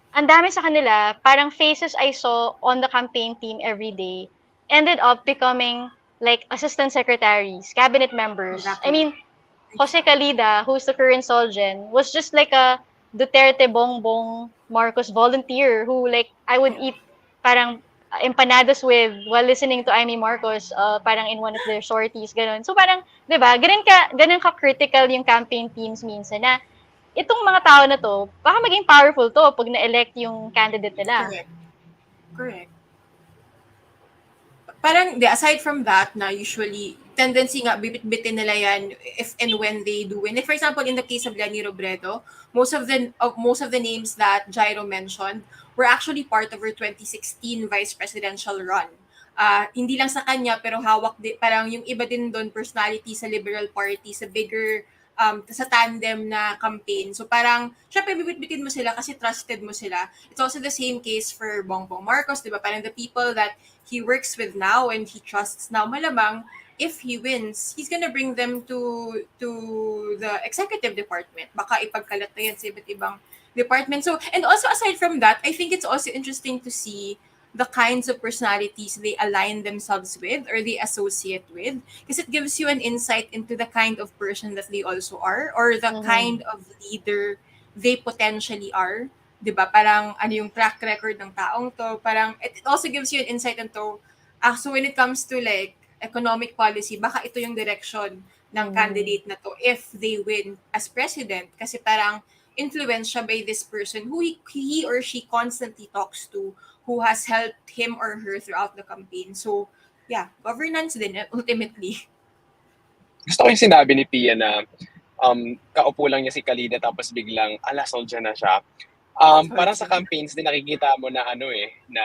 ang dami sa kanila, parang faces I saw on the campaign team every day ended up becoming like assistant secretaries, cabinet members. Exactly. I mean, Jose Calida, who's the current Solgen, was just like a Duterte Bongbong Marcos volunteer who like I would eat parang empanadas with while listening to Amy Marcos parang in one of their sorties, ganun. So parang, 'di ba? Ganun ka critical yung campaign teams minsan na itong mga tao na to, baka maging powerful to pag na-elect yung candidate nila. Correct. Parang, aside from that, na usually, tendency nga, bibit-bitin nila yan if and when they do win. Like, for example, in the case of Leni Robredo, most of the names that Jairo mentioned were actually part of her 2016 vice presidential run. Hindi lang sa kanya, pero hawak parang yung iba din doon, personality sa Liberal Party, sa bigger sa tandem na campaign. So parang, syempre, bibit-bitin mo sila kasi trusted mo sila. It's also the same case for Bongbong Marcos, di ba? Parang the people that he works with now and he trusts now, malamang, if he wins, he's gonna bring them to the executive department. Baka ipagkalat na yan sa iba't ibang department. So, and also aside from that, I think it's also interesting to see the kinds of personalities they align themselves with or they associate with, because it gives you an insight into the kind of person that they also are or the kind of leader they potentially are. Diba? Parang ano yung track record ng taong to. Parang it also gives you an insight into, so when it comes to like economic policy, baka ito yung direction ng candidate na to if they win as president. Kasi parang influenced siya by this person who he or she constantly talks to, who has helped him or her throughout the campaign. So, yeah, governance din ultimately. Gusto ko yung sinabi ni Pia na kaupo lang niya si Kalida tapos biglang, soldier na siya. Parang sa campaigns din nakikita mo na na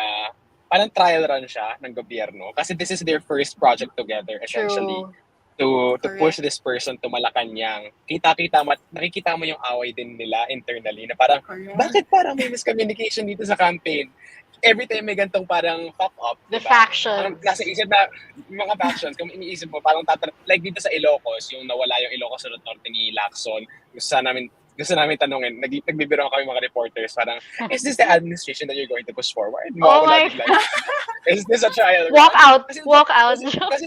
parang trial run siya ng gobyerno. Kasi this is their first project together, essentially. To push this person to Malacanang. Nakikita mo yung away din nila internally na parang, bakit parang may miscommunication dito sa campaign? Every time may gantong parang pop-up, The diba? factions. Parang nasa isip na, yung mga factions, kung iniisip mo, parang like dito sa Ilocos, yung nawala yung Ilocos Sur Norte ni Lacson, gusto namin tanungin, nagbibiro kami mga reporters, parang, is this the administration that you're going to push forward? My Is this a trial? Walk out. Kasi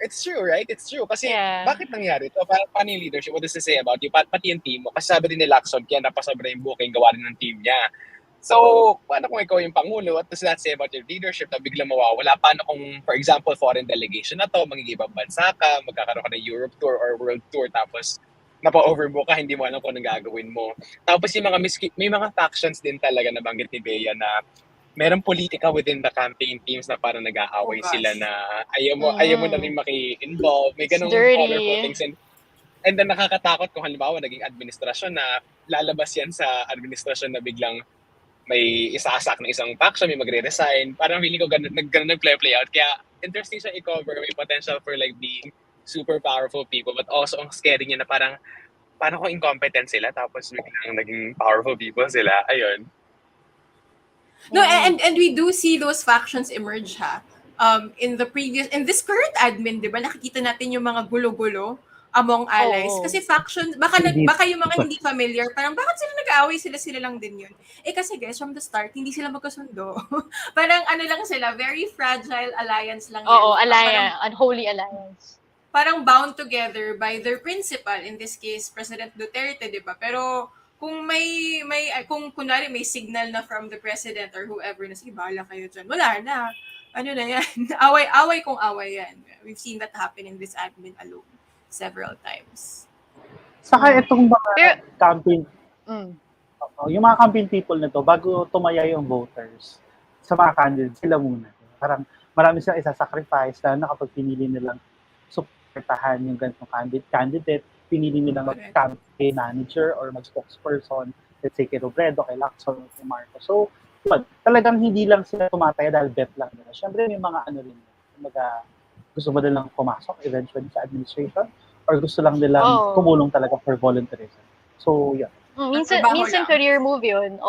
it's true, right? It's true. Kasi bakit nangyari ito? Paano yung leadership? What does it say about you? Pati yung team mo. Kasi sabi din ni Lacson, kaya napasobra yung booking, gawa rin ng team niya. So, paano kung ikaw yung Pangulo? What does that say about your leadership na biglang mawawala? Paano kung, for example, foreign delegation na to, magigibang bansa ka, magkakaroon ka ng Europe tour or world tour, tapos napa-overbook ka, hindi mo alam kung anong gagawin mo. Tapos yung may mga factions din talaga na banggit ni Bea na merong politika within the campaign teams na parang nag-aaway sila na ayaw mo na rin maki-involve. May ganong colorful things. And then nakakatakot kung halimbawa naging administrasyon na lalabas yan sa administrasyon na biglang may isasak na isang faction, may magre-resign. Parang feeling ko ganun nag-play out. Kaya interesting siya i-cover. May potential for like being super powerful people, but also ang scary niya na parang paano kung incompetent sila tapos biglang naging powerful people sila. Ayun. No, and we do see those factions emerge in this current admin, 'di ba? Nakikita natin yung mga gulo-gulo among allies. Kasi factions, baka yung mga hindi familiar, parang bakit sila nag-aaway, sila lang din yun. Kasi guys, from the start, hindi sila magkasundo. Parang lang sila, very fragile alliance lang yan. Alliance, unholy alliance. Parang bound together by their principal, in this case, President Duterte, di ba? Pero kung kung kunwari may signal na from the president or whoever na, sige, bahala kayo dyan. Wala na. Ano na yan? Away kung away yan. We've seen that happen in this admin alone several times. Saka itong mga campaign, yung mga campaign people na to, bago tumaya yung voters sa mga candidates, sila muna. Parang marami silang isa-sacrifice na kapag pinili nilang suportahan yung ganitong candidate, pinili nilang mag-campaign manager or mag-spokesperson, let's say kay Robredo, kay Lacson, kay Marcos. So, talagang hindi lang sila tumataya dahil bet lang nila. Siyempre, may mga rin, gusto mo nilang pumasok eventually sa administration or gusto lang nilang tumulong talaga for volunteerism. So, yeah. Minsan career move yun.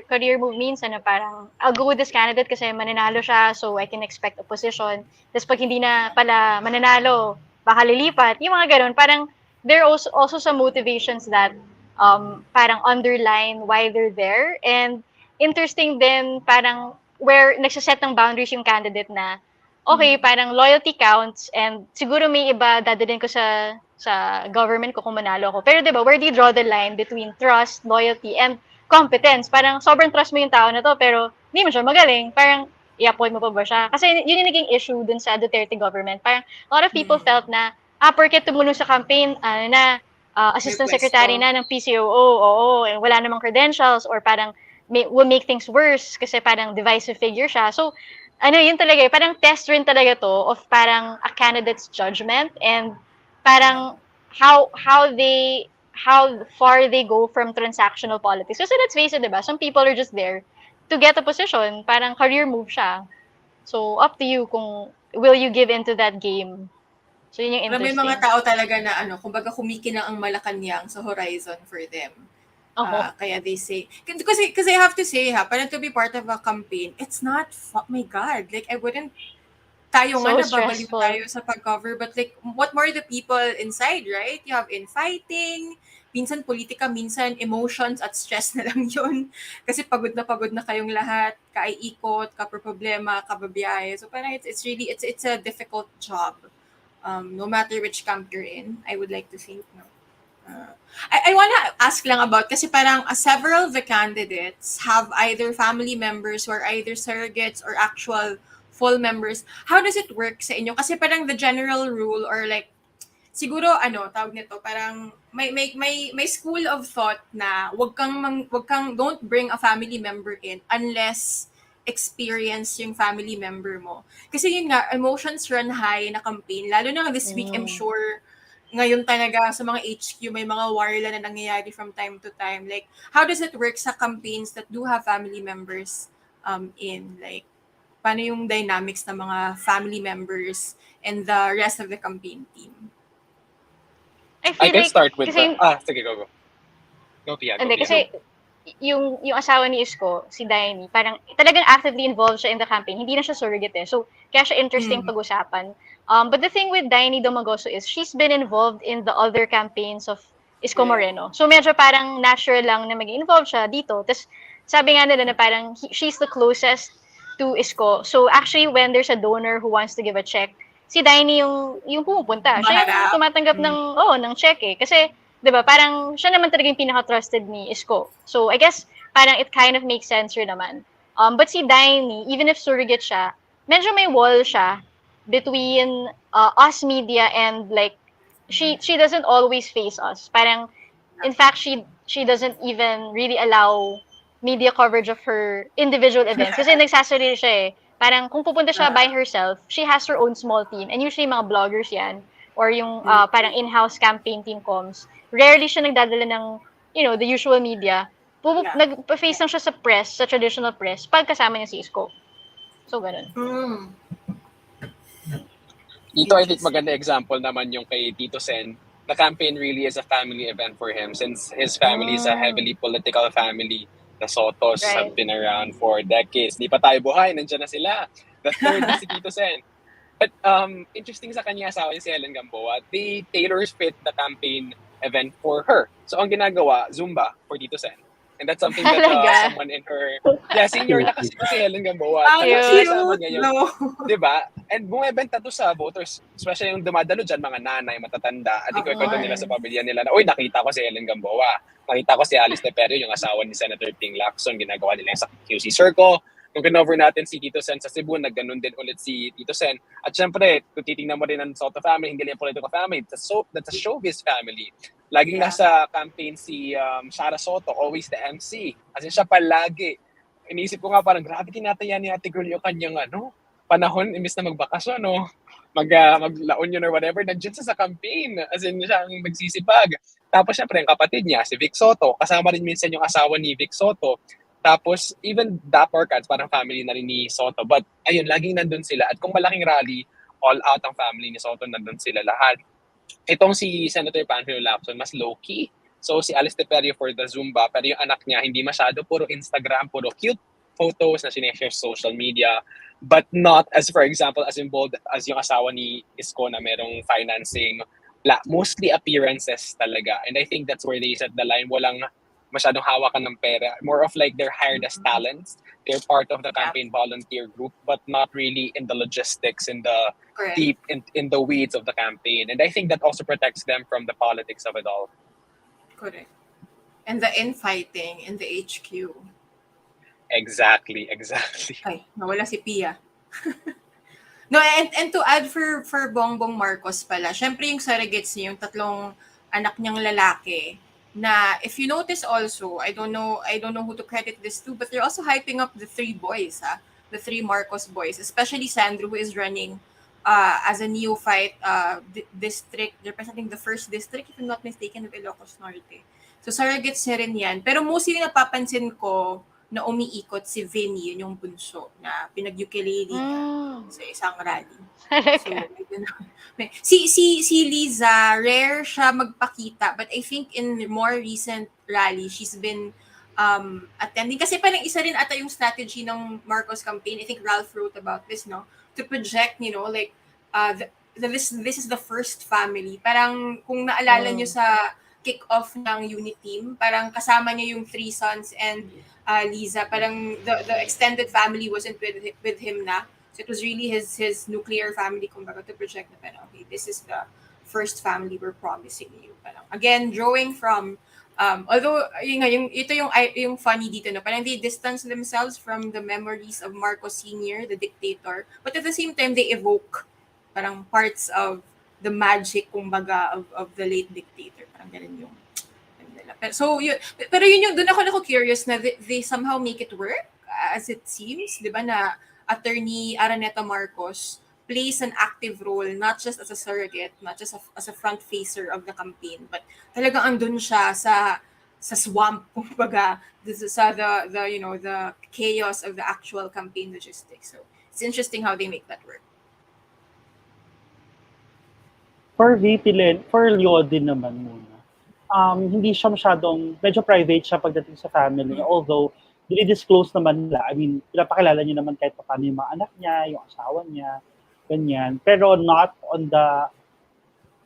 Career move minsan na parang, I'll go with this candidate kasi mananalo siya, so I can expect opposition. Tapos pag hindi na pala mananalo, baka lilipat. Yung mga ganun, parang there are also some motivations that parang underline why they're there. And interesting din, parang where nagsaset ng boundaries yung candidate na, okay, parang loyalty counts and siguro may iba dadalhin ko sa government ko kung manalo ako. Pero 'di ba, where do you draw the line between trust, loyalty, and competence? Parang sobrang trust mo yung tao na to pero hindi mo siya magaling. Parang i-appoint mo pa ba siya? Kasi yun yung naging issue dun sa Duterte government. Parang a lot of people felt na porket tumulong sa campaign, assistant secretary na ng PCOO, and wala namang credentials or parang will make things worse kasi parang divisive figure siya. So yun talaga, parang test rin talaga to of parang a candidate's judgment and parang how far they go from transactional politics. Kasi let's face it, diba? Some people are just there to get a position. Parang career move siya. So, up to you kung will you give into that game. So, yun yung interesting. Pero may mga tao talaga na kumbaga kumikinang ang Malacanang sa horizon for them. Kaya they say, because I have to say parang to be part of a campaign, it's not, my God, like I wouldn't, tayo nga nababaliw tayo sa pag-cover, but like, what more the people inside, right? You have infighting, minsan politika, minsan emotions at stress na lang yun. Kasi pagod na kayong lahat, kaiikot, kaproblema, kababiyahe. So parang it's really, it's a difficult job. No matter which camp you're in, I would like to think, no? I want to ask lang about, kasi parang several of the candidates have either family members who are either surrogates or actual full members. How does it work sa inyo? Kasi parang the general rule or like siguro tawag nito, parang may school of thought na don't bring a family member in unless experience yung family member mo. Kasi yun nga, emotions run high na campaign. Lalo na this week, I'm sure, ngayon talaga sa mga HQ, may mga warla na nangyayari from time to time. Like, how does it work sa campaigns that do have family members in? Like, paano yung dynamics ng mga family members and the rest of the campaign team? I I feel can like, start with kasi, sige, go. Go, Tia, go, hindi, Tia. kasi yung asawa ni Isko, si Daini, parang talagang actively involved siya in the campaign. Hindi na siya surrogate eh. So, kaya siya interesting pag-usapan. But the thing with Daini Domagoso is she's been involved in the other campaigns of Isko Moreno. So, medyo parang natural lang na maging involved siya dito. Tapos, sabi nga nila na parang she's the closest to Isko. So, actually, when there's a donor who wants to give a check, si Daini yung pumupunta. Siya yung Maharap. tumatanggap ng check eh. Kasi, 'di ba? Parang siya naman talaga yung pinaka-trusted ni Isko. So, I guess parang it kind of makes sense rin naman. But si Daini, even if surrogate siya, medyo may wall siya between us media and like she doesn't always face us. Parang in fact she doesn't even really allow media coverage of her individual events kasi nagsasarili siya eh. Parang kung pupunta siya by herself, she has her own small team and usually mga bloggers yan or yung parang in-house campaign team comms. Rarely siya nagdadala ng the usual media. Nagpa-face lang siya sa press, sa traditional press, pag kasama niya si Isko. So, ganun. Dito, I think maganda example naman yung kay Tito Sen. The campaign really is a family event for him since his family is a heavily political family. The Sotos have been around for decades. Di pa tayo buhay, nandiyan na sila. The third is si Tito Sen. But interesting sa kanya asawa niya si Helen Gamboa, they tailor-fit the campaign event for her. So ang ginagawa, Zumba for Tito Sen. And that's something that someone in her... Yeah, senior na kasi si Helen Gamboa. Cute! Diba? And bumibenta to sa voters, especially yung dumadalo dyan, mga nanay, matatanda. At ikaw nila sa pamilya nila na, uy, nakita ko si Helen Gamboa. Nakita ko si Alice Teperio, yung asawa ni Senator Ping Lacson. Ginagawa nila yung sa QC Circle. Nung kinover natin si Tito Sen sa Cebu, nagganon din ulit si Tito Sen. At syempre, kung titingnan mo rin ang Soto family, hindi lang political family, that's a showbiz family. Laging nasa campaign si Sara Soto, always the MC. Kasi siya palagi. Iniisip ko nga parang, grabe tinataya ni Ate Girl yung kanyang panahon, imbis na magbakasyon, maglaon yun or whatever, nandiyan sa campaign. As in, siya ang magsisipag. Tapos syempre, ang kapatid niya, si Vic Soto, kasama rin minsan yung asawa ni Vic Soto. Tapos, even Dapper Cats, parang family na rin ni Soto. But, ayun, laging nandun sila. At kung malaking rally, all out ang family ni Soto, nandun sila lahat. Itong si Senator Panfilo Lacson, mas low-key. So, si Alice Teperio for the Zumba, pero yung anak niya, hindi masyado, puro Instagram, puro cute photos na sineshare sa social media. But not, as for example, as involved as yung asawa ni Isko na merong financing, mostly appearances talaga. And I think that's where they set the line. Walang masyadong hawakan ng pera. More of like they're hired as talents. They're part of the campaign volunteer group, but not really in the logistics, in the deep, in the weeds of the campaign. And I think that also protects them from the politics of it all. Correct. And the infighting in the HQ. Exactly. Ay, nawala si Pia. No, and to add for Bongbong Marcos pala, syempre yung surrogates niya, yung tatlong anak niyang lalaki, na if you notice also, I don't know who to credit this to, but they're also hyping up the three boys, the three Marcos boys, especially Sandro, who is running as a neophyte district, representing the first district, if I'm not mistaken, of Ilocos Norte. So surrogates niya rin yan. Pero mostly napapansin ko na umiikot si Vinny, yun yung bunso, na pinag-ukulele sa isang rally. So, si Liza, rare siya magpakita, but I think in more recent rally, she's been attending. Kasi parang isa rin ata yung strategy ng Marcos campaign. I think Ralph wrote about this, no? To project, like, this is the first family. Parang kung naalala nyo sa kick-off ng unit team, parang kasama niya yung three sons and Liza. Parang the extended family wasn't with him na. So it was really his nuclear family, kumbaga, to project na parang, okay, this is the first family we're promising you. Parang, again, drawing from, although, ito yung funny dito, no? Parang they distance themselves from the memories of Marcos Sr., the dictator, but at the same time, they evoke parang parts of the magic, kumbaga, of the late dictator. Parang ganun yung nila. Pero yun yung, doon ako curious na they somehow make it work, as it seems, di ba, na Attorney Araneta Marcos plays an active role, not just as a surrogate, not just as a front facer of the campaign, but talagang andun siya sa swamp, kumbaga, sa the chaos of the actual campaign logistics. So it's interesting how they make that work. For for Leo din naman muna. Hindi siya masyadong, medyo private siya pagdating sa family. Although, dinidisclose naman nila. I mean, pinapakilala niya naman kahit paano yung mga anak niya, yung asawa niya, ganyan. Pero not on the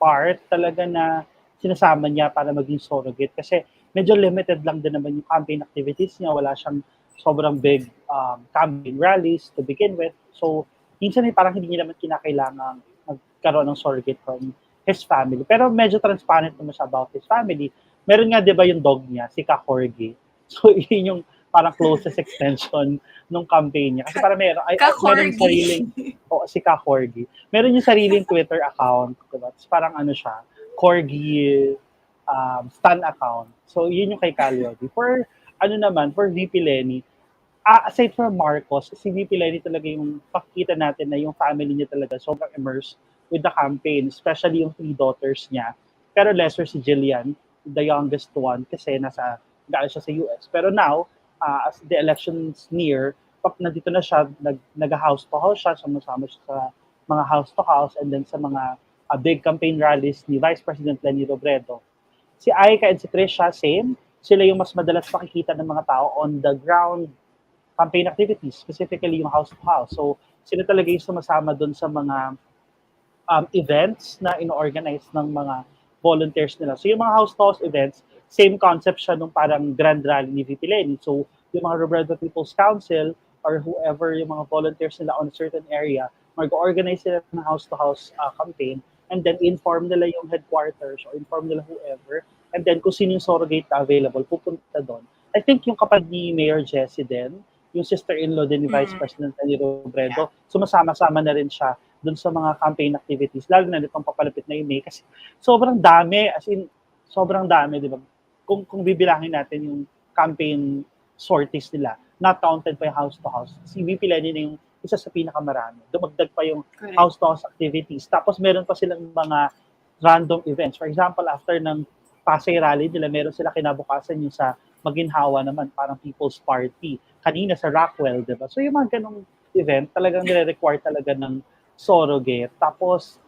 part talaga na sinasama niya para maging surrogate. Kasi medyo limited lang din naman yung campaign activities niya. Wala siyang sobrang big campaign rallies to begin with. So, minsan parang hindi niya naman kinakailangan magkaroon ng surrogate from his family. Pero medyo transparent naman siya about his family. Meron nga, di ba, yung dog niya, si Ka-Corgi. So, yun yung parang closest extension ng campaign niya. Kasi parang meron sariling, si Ka-Corgi. Meron yung sariling Twitter account. Diba? Parang siya, Corgi stan account. So, yun yung kay Calyodi. For VP Leni, aside from Marcos, si VP Leni talaga yung pakita natin na yung family niya talaga sobrang immersed with the campaign, especially yung 3 daughters niya. Pero lesser si Jillian, the youngest one, kasi galing siya sa US. Pero now, as the elections near, nandito na siya, nag-house to house siya, sumasama siya sa mga house to house, and then sa mga big campaign rallies ni Vice President Leni Robredo. Si Aika and si Trisha, same. Sila yung mas madalas makikita ng mga tao on the ground campaign activities, specifically yung house to house. So, sila talaga yung sumasama doon sa mga events na ino-organize ng mga volunteers nila. So, yung mga house to house events, same concept siya nung parang grand rally ni VP Leni. So, yung mga Robredo People's Council or whoever yung mga volunteers nila on a certain area, mag-organize sila ng house to house campaign, and then inform nila yung headquarters or inform nila whoever, and then kung sino yung surrogate na available, pupunta doon. I think yung kapag ni Mayor Jessie din, yung sister-in-law din ni Vice President Leni Robredo, sumasama-sama na rin siya dun sa mga campaign activities, lalo na nitong papalapit na yung May, kasi sobrang dami, as in, sobrang dami, di ba? Kung bibilangin natin yung campaign sorties nila, not counted pa yung house-to-house, si VP Leni na yung isa sa pinakamarami. Dumagdag pa yung house-to-house activities. Tapos meron pa silang mga random events. For example, after ng Pasay Rally nila, meron sila kinabukasan yung sa Maginhawa naman, parang People's Party. Kanina sa Rockwell, di ba? So yung mga ganong event, talagang nire-require talaga ng surrogate. Tapos,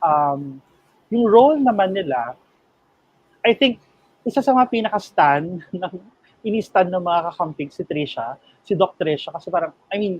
yung role naman nila, I think, isa sa mga pinaka-stan ini-stan ng mga kakamping si Trisha, si Doc Trisha, kasi parang, I mean,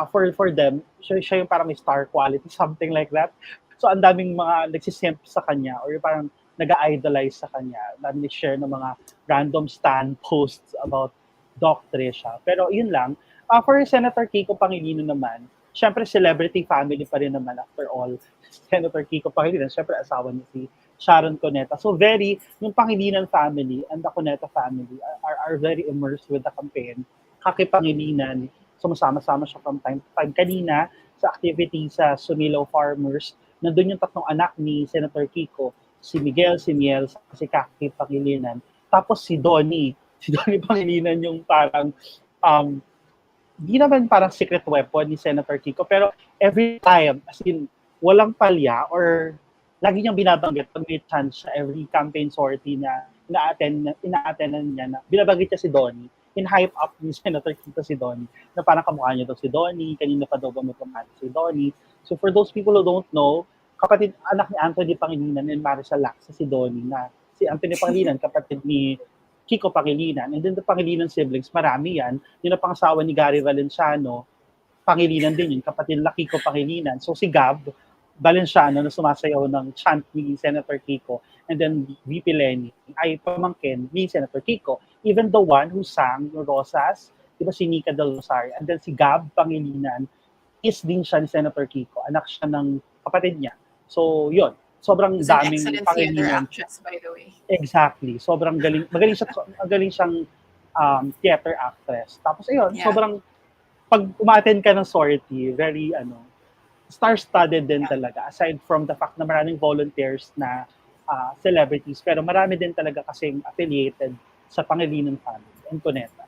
for them, siya yung parang may star quality, something like that. So, ang daming mga nagsisimp sa kanya or parang nag-idolize sa kanya. Dami nag-share ng mga random stand posts about Doc Trisha. Pero yun lang. For Senator Kiko Pangilinan naman, syempre celebrity family pa rin naman after all. Senator Kiko Pangilinan, syempre asawa niya si Sharon Cuneta. So yung Pangilinan family and the Cuneta family are very immersed with the campaign. Kaki Pangilinan, sumasama-sama siya from time to time. Kanina, sa activity sa Sumilaw Farmers, nandun yung 3 anak ni Senator Kiko, si Miguel, si Miel, si Kaki Pangilinan. Tapos si Donnie Pangilinan yung parang, di naman parang secret weapon ni Senator Kiko, pero every time, as in, walang palya or lagi niyang binabanggit pag may chance siya, every campaign sortie na ina-attendan niya, na binabanggit niya si Donnie, in-hype up ni Senator Kiko si Donnie, na parang kamukha niya daw si Donnie, kanina pa daw ba may kumari si Donnie. So for those people who don't know, kapatid, anak ni Anthony Pangilinan and Maricel Lacsa si Donnie, na si Anthony Pangilinan, kapatid ni Kiko Pangilinan, and then the Pangilinan siblings, marami yan. Yun ang pangasawa ni Gary Valenciano, Pangilinan din yun, kapatid na Kiko Pangilinan. So si Gab Valenciano na sumasayaw ng chant ni Senator Kiko, and then VP Leni ay pamangkin ni Senator Kiko. Even the one who sang yung Rosas, di ba, si Nika Del Rosario, and then si Gab Pangilinan is din siya ni Senator Kiko, anak siya ng kapatid niya. So yun, sobrang daming Pangilinan. Actress, by the way. Exactly. Sobrang galing. Magaling siyang theater actress. Tapos ayun, sobrang pag umattend ka ng sortie, very star-studded din talaga. Aside from the fact na maraming volunteers na celebrities, pero marami din talaga kasing affiliated sa Pangilinan family and Cuneta.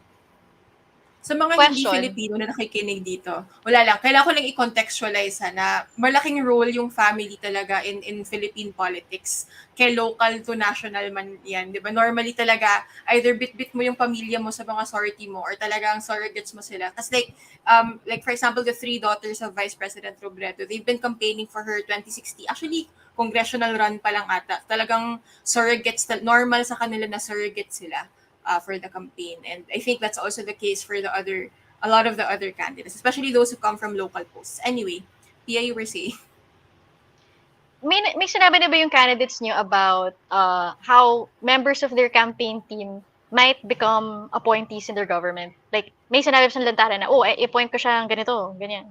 Sa mga hindi Question. Filipino na nakikinig dito, wala lang. Kailangan ko lang i-contextualize na malaking role yung family talaga in Philippine politics. Kay local to national man yan, di ba? Normally talaga, either bit-bit mo yung pamilya mo sa mga sorority mo or talagang surrogates mo sila. Kasi like for example, the 3 daughters of Vice President Robredo, they've been campaigning for her 2060. Actually, congressional run pa lang ata. Talagang surrogates, normal sa kanila na surrogates sila. For the campaign. And I think that's also the case for a lot of the other candidates, especially those who come from local posts. Anyway, Pia, you were saying. May sinabi na ba yung candidates niyo about how members of their campaign team might become appointees in their government? Like, may sinabi sa lantaran na, i-appoint ko siya ganito, ganyan.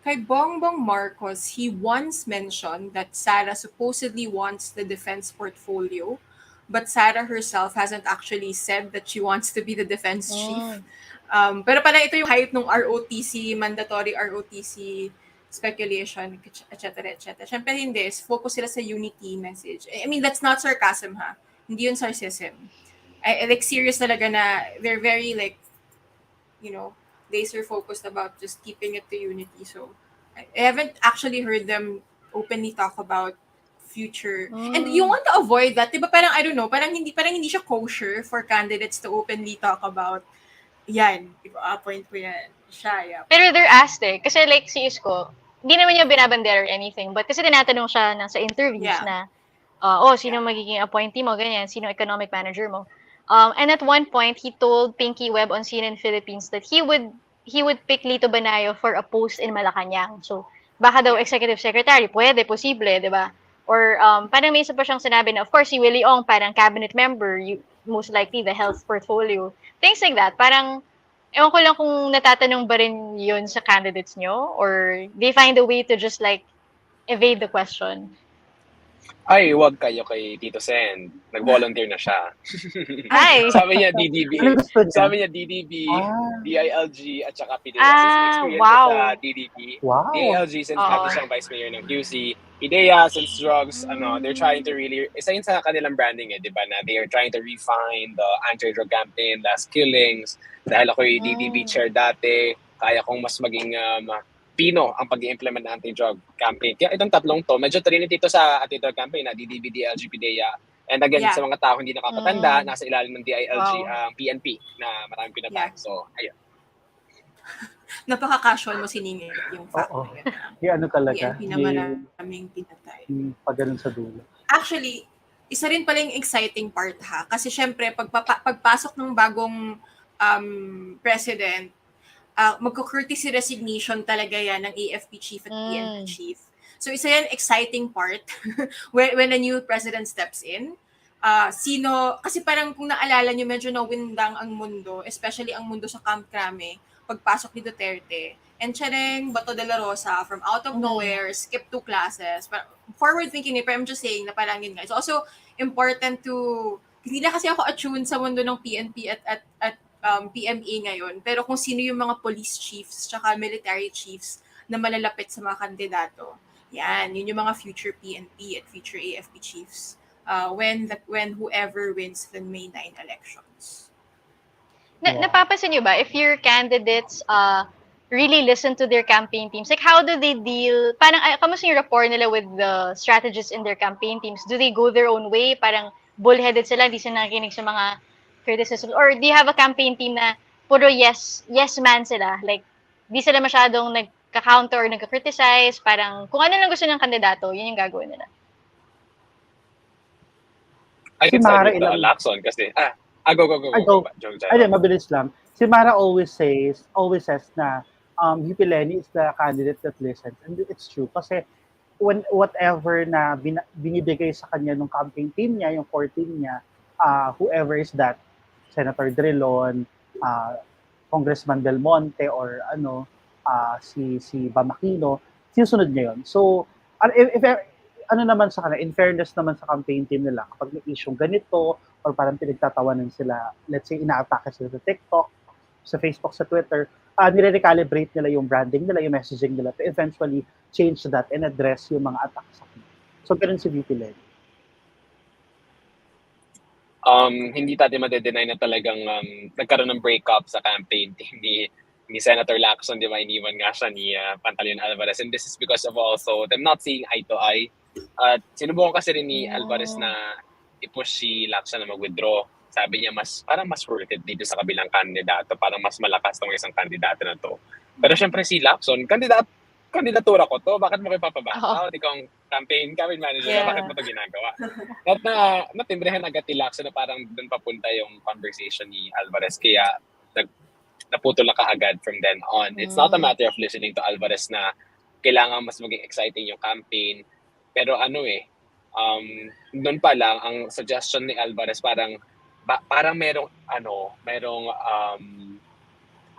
Kay Bongbong Marcos, he once mentioned that Sara supposedly wants the defense portfolio, but Sara herself hasn't actually said that she wants to be the defense chief. Pero parang ito yung hype ng ROTC, mandatory ROTC speculation, etc. etc. Siyempre hindi, focus sila sa unity message. I mean, that's not sarcasm ha. Hindi yun sarcasm. Like serious talaga na they're very like, you know, laser focused about just keeping it to unity. So I haven't actually heard them openly talk about future. And you want to avoid that, diba? Parang I don't know, parang hindi siya kosher for candidates to openly talk about yan, appoint ko yan. Siya, yeah. Pero they're asked kasi like si Isko, hindi naman niya binabandera or anything, but kasi tinatanong siya sa interviews na, sino magiging appointee mo, ganyan, sino economic manager mo. And at one point, he told Pinky Webb on CNN Philippines that he would pick Lito Banayo for a post in Malacanang. So, baka daw executive secretary, pwede, posible, di ba? Or parang may isa pa siyang sinabi na, of course, si Willie Ong, parang cabinet member, most likely the health portfolio. Things like that. Parang, ewan ko lang kung natatanong ba rin yun sa candidates nyo? Or they find a way to just like evade the question? Ay, wag kayo kay Tito Sen. Nag-volunteer na siya. Ay! Sabi niya DDB. Ano gusto niya? Sabi niya DDB, DILG, at saka PDEA. Since may experience wow. sa DDB, Wow. DILG since dati siyang vice mayor ng QC, PDEA since drugs, they're trying to really, isa yun sa kanilang branding di ba, na they are trying to refine the anti-drug campaign, last killings. Dahil ako yung DDB chair dati, kaya kong mas maging Pino ang pag-i-implement ng anti-drug campaign. Kaya itong tatlong to, medyo trinity to sa anti-drug campaign na DDB, DLG, PDEA. And again, sa mga tao hindi nakakatanda, nasa ilalim ng DILG, PNP na maraming pinatay. So, ayun. Napaka-casual mo siningil yung fact na yun. Yung ano talaga. PNP na maraming pinatay. Pag ganun sa dulo. Actually, isa rin pala yung exciting part ha. Kasi syempre, pagpasok ng bagong president, magko-courtesy resignation talaga yan ng AFP chief at PNP chief. So isa yan exciting part when a new president steps in. Kasi parang kung naalala nyo, medyo nawindang ang mundo, especially ang mundo sa Camp Crame, pagpasok ni Duterte. And Chereng Bato de la Rosa, from out of nowhere, skip 2 classes. Forward thinking but I'm just saying na parang yun nga. It's also important to, hindi na kasi ako attuned sa mundo ng PNP at PMA ngayon, pero kung sino yung mga police chiefs tsaka military chiefs na malalapit sa mga kandidato, yun yung mga future PNP at future AFP chiefs when whoever wins the May 9 elections. Napapansin nyo ba, if your candidates really listen to their campaign teams, like how do they deal, parang kamusta yung rapport nila with the strategists in their campaign teams? Do they go their own way? Parang bullheaded sila, di sila nakikinig sa mga criticism, or do you have a campaign team na puro yes man sila, like di sila masyadong nagka-counter or nagka-criticize, parang kung ano lang gusto ng kandidato, yun yung gagawin nila? I can start with Lacson kasi go. Ay, mabilis lang. Si Mara always says na UP Leni is the candidate that listens, and it's true kasi whatever na binibigay sa kanya ng campaign team niya, yung core team niya, whoever is that, Senator Drilon, Congressman Del Monte, or si Bamakino, sinusunod niya yun. So, if naman sa kanila, in fairness naman sa campaign team nila, kapag may issue ganito, or parang pinagtatawanan sila, let's say, ina-atake sila sa TikTok, sa Facebook, sa Twitter, nire-recalibrate nila yung branding nila, yung messaging nila to eventually change that and address yung mga attacks sa kanila. So, ganun si VP Leni. Hindi natin ma-deny na talagang nagkaroon ng breakup sa campaign team ni Senator Lacson, di ba? Iniwan nga siya ni Pantaleon Alvarez. And this is because of also them not seeing eye to eye. At sinubukan kasi rin ni Alvarez na i-push si Lacson na mag-withdraw. Sabi niya parang mas worth it dito sa kabilang kandidato. Parang mas malakas tong isang kandidato na to. Pero syempre si Lacson, kandidatura ko to, bakit mo kayo papabasa? Ikaw ang campaign manager, bakit mo to ginagawa? At natimbrehan agad ni Lacson na parang doon papunta yung conversation ni Alvarez. Kaya naputol na kaagad from then on. It's not a matter of listening to Alvarez na kailangan mas maging exciting yung campaign. Pero doon pa lang, ang suggestion ni Alvarez parang merong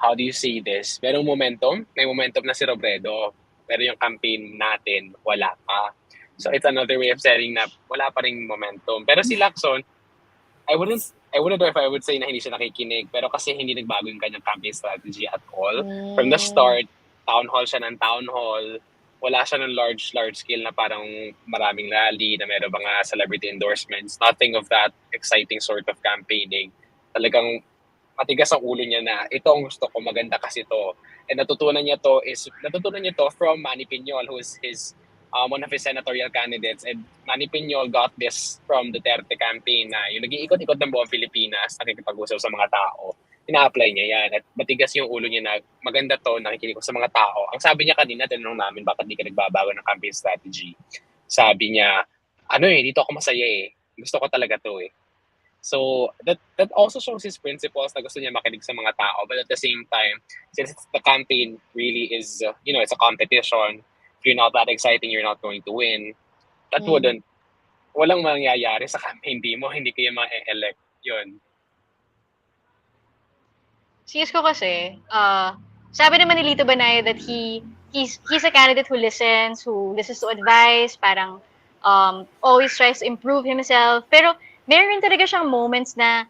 how do you say this? Merong momentum. May momentum na si Robredo. Pero yung campaign natin, wala pa. So it's another way of saying na wala pa ring momentum. Pero si Lacson, I wouldn't know if I would say na hindi siya nakikinig. Pero kasi hindi nagbago yung kanyang campaign strategy at all. From the start, town hall siya ng town hall. Wala siya ng large scale na parang maraming rally, na meron mga celebrity endorsements. Nothing of that exciting sort of campaigning. Talagang matigas ang ulo niya na ito ang gusto ko, maganda kasi to. And natutunan niya to from Manny Piñol, who is one of his senatorial candidates. And Manny Piñol got this from the Duterte campaign na yung nag-iikot-ikot ng buong Pilipinas, nakikipag-usap sa mga tao. Ina-apply niya yan. At matigas yung ulo niya na maganda to, nakikinig ko sa mga tao. Ang sabi niya kanina, tinanong namin bakit di ka nagbabago ng campaign strategy. Sabi niya, dito ako masaya eh. Gusto ko talaga to eh. So that also shows his principles na gusto niya makinig sa mga tao. But at the same time, since the campaign really is, it's a competition, if you're not that exciting, you're not going to win. That walang mangyayari sa campaign team mo, hindi kayo ma-elect. Yun. Si Isko kasi, sabi naman ni Lito Banaya that he's a candidate who listens to advice, parang always tries to improve himself. Pero meron talaga siyang moments na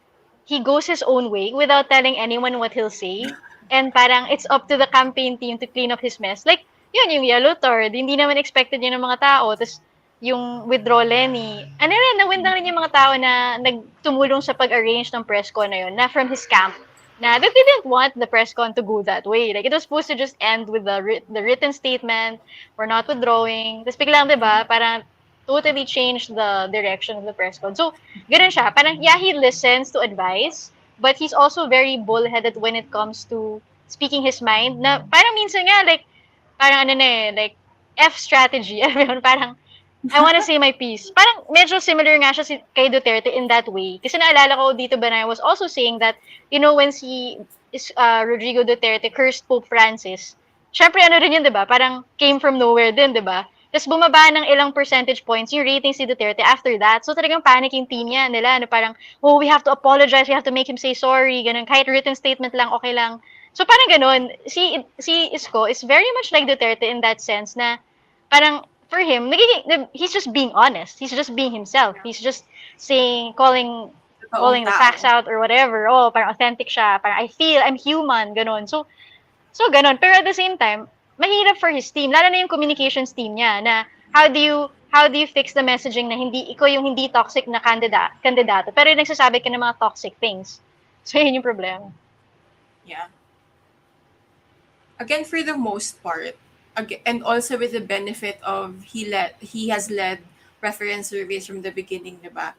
he goes his own way without telling anyone what he'll say. And parang it's up to the campaign team to clean up his mess. Like, yun, yung yellow turd, hindi naman expected yun ng mga tao. Tapos, yung withdraw Leni, na-win lang rin yung mga tao na nagtumulong sa pag-arrange ng press con na yun, na from his camp, na they didn't want the press con to go that way. Like, it was supposed to just end with the written statement, we're not withdrawing. Tapos biglang, di ba, parang totally changed the direction of the press con. So, ganun siya. Parang, yeah, he listens to advice, but he's also very bullheaded when it comes to speaking his mind. Na parang minsan nga, like, parang like, F strategy. Parang, I wanna say my piece. Parang medyo similar nga siya kay Duterte in that way. Kasi naalala ko dito Banaya was also saying that, when Rodrigo Duterte cursed Pope Francis, syempre rin yun, di ba? Parang came from nowhere din, di ba? Tapos bumaba ng ilang percentage points yung ratings si Duterte after that. So talagang panicking team nila, parang, we have to apologize, we have to make him say sorry, ganun. Kahit written statement lang, okay lang. So parang ganun, si Isko is very much like Duterte in that sense na parang for him, he's just being honest. He's just being himself. He's just calling the facts out or whatever. Parang authentic siya. Parang I'm human, ganun. So ganun. Pero at the same time, mahirap for his team, lalo na yung communications team niya, na how do you fix the messaging na ikaw yung hindi toxic na kandidato, pero yung nagsasabi ka ng mga toxic things. So yun yung problema. Yeah. Again, for the most part, and also with the benefit of he has led preference surveys from the beginning, diba?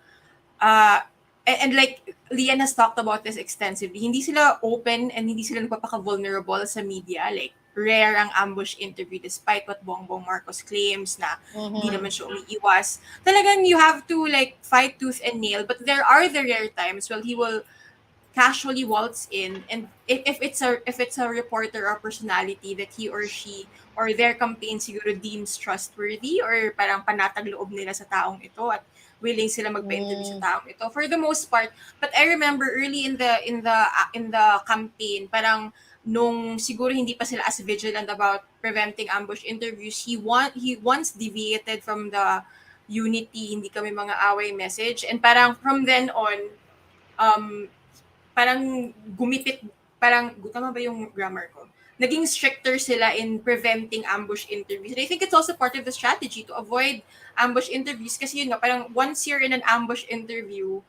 And like Lian has talked about this extensively, hindi sila open and hindi sila nagpapaka-vulnerable sa media. Like, rare ang ambush interview despite what Bongbong Marcos claims na hindi naman siya umiiwas. Talagang you have to like fight tooth and nail, but there are the rare times where he will casually waltz in, and if it's a reporter or personality that he or she or their campaign siguro deems trustworthy or parang panatag loob nila sa taong ito at willing sila magpa-interview sa taong ito for the most part. But I remember early in the campaign, parang nung siguro hindi pa sila as vigilant about preventing ambush interviews, he once deviated from the unity, hindi kami mga away message, and parang from then on, parang gumipit parang, tama ba yung grammar ko? Naging stricter sila in preventing ambush interviews. And I think it's also part of the strategy to avoid ambush interviews kasi yun nga, parang once you're in an ambush interview,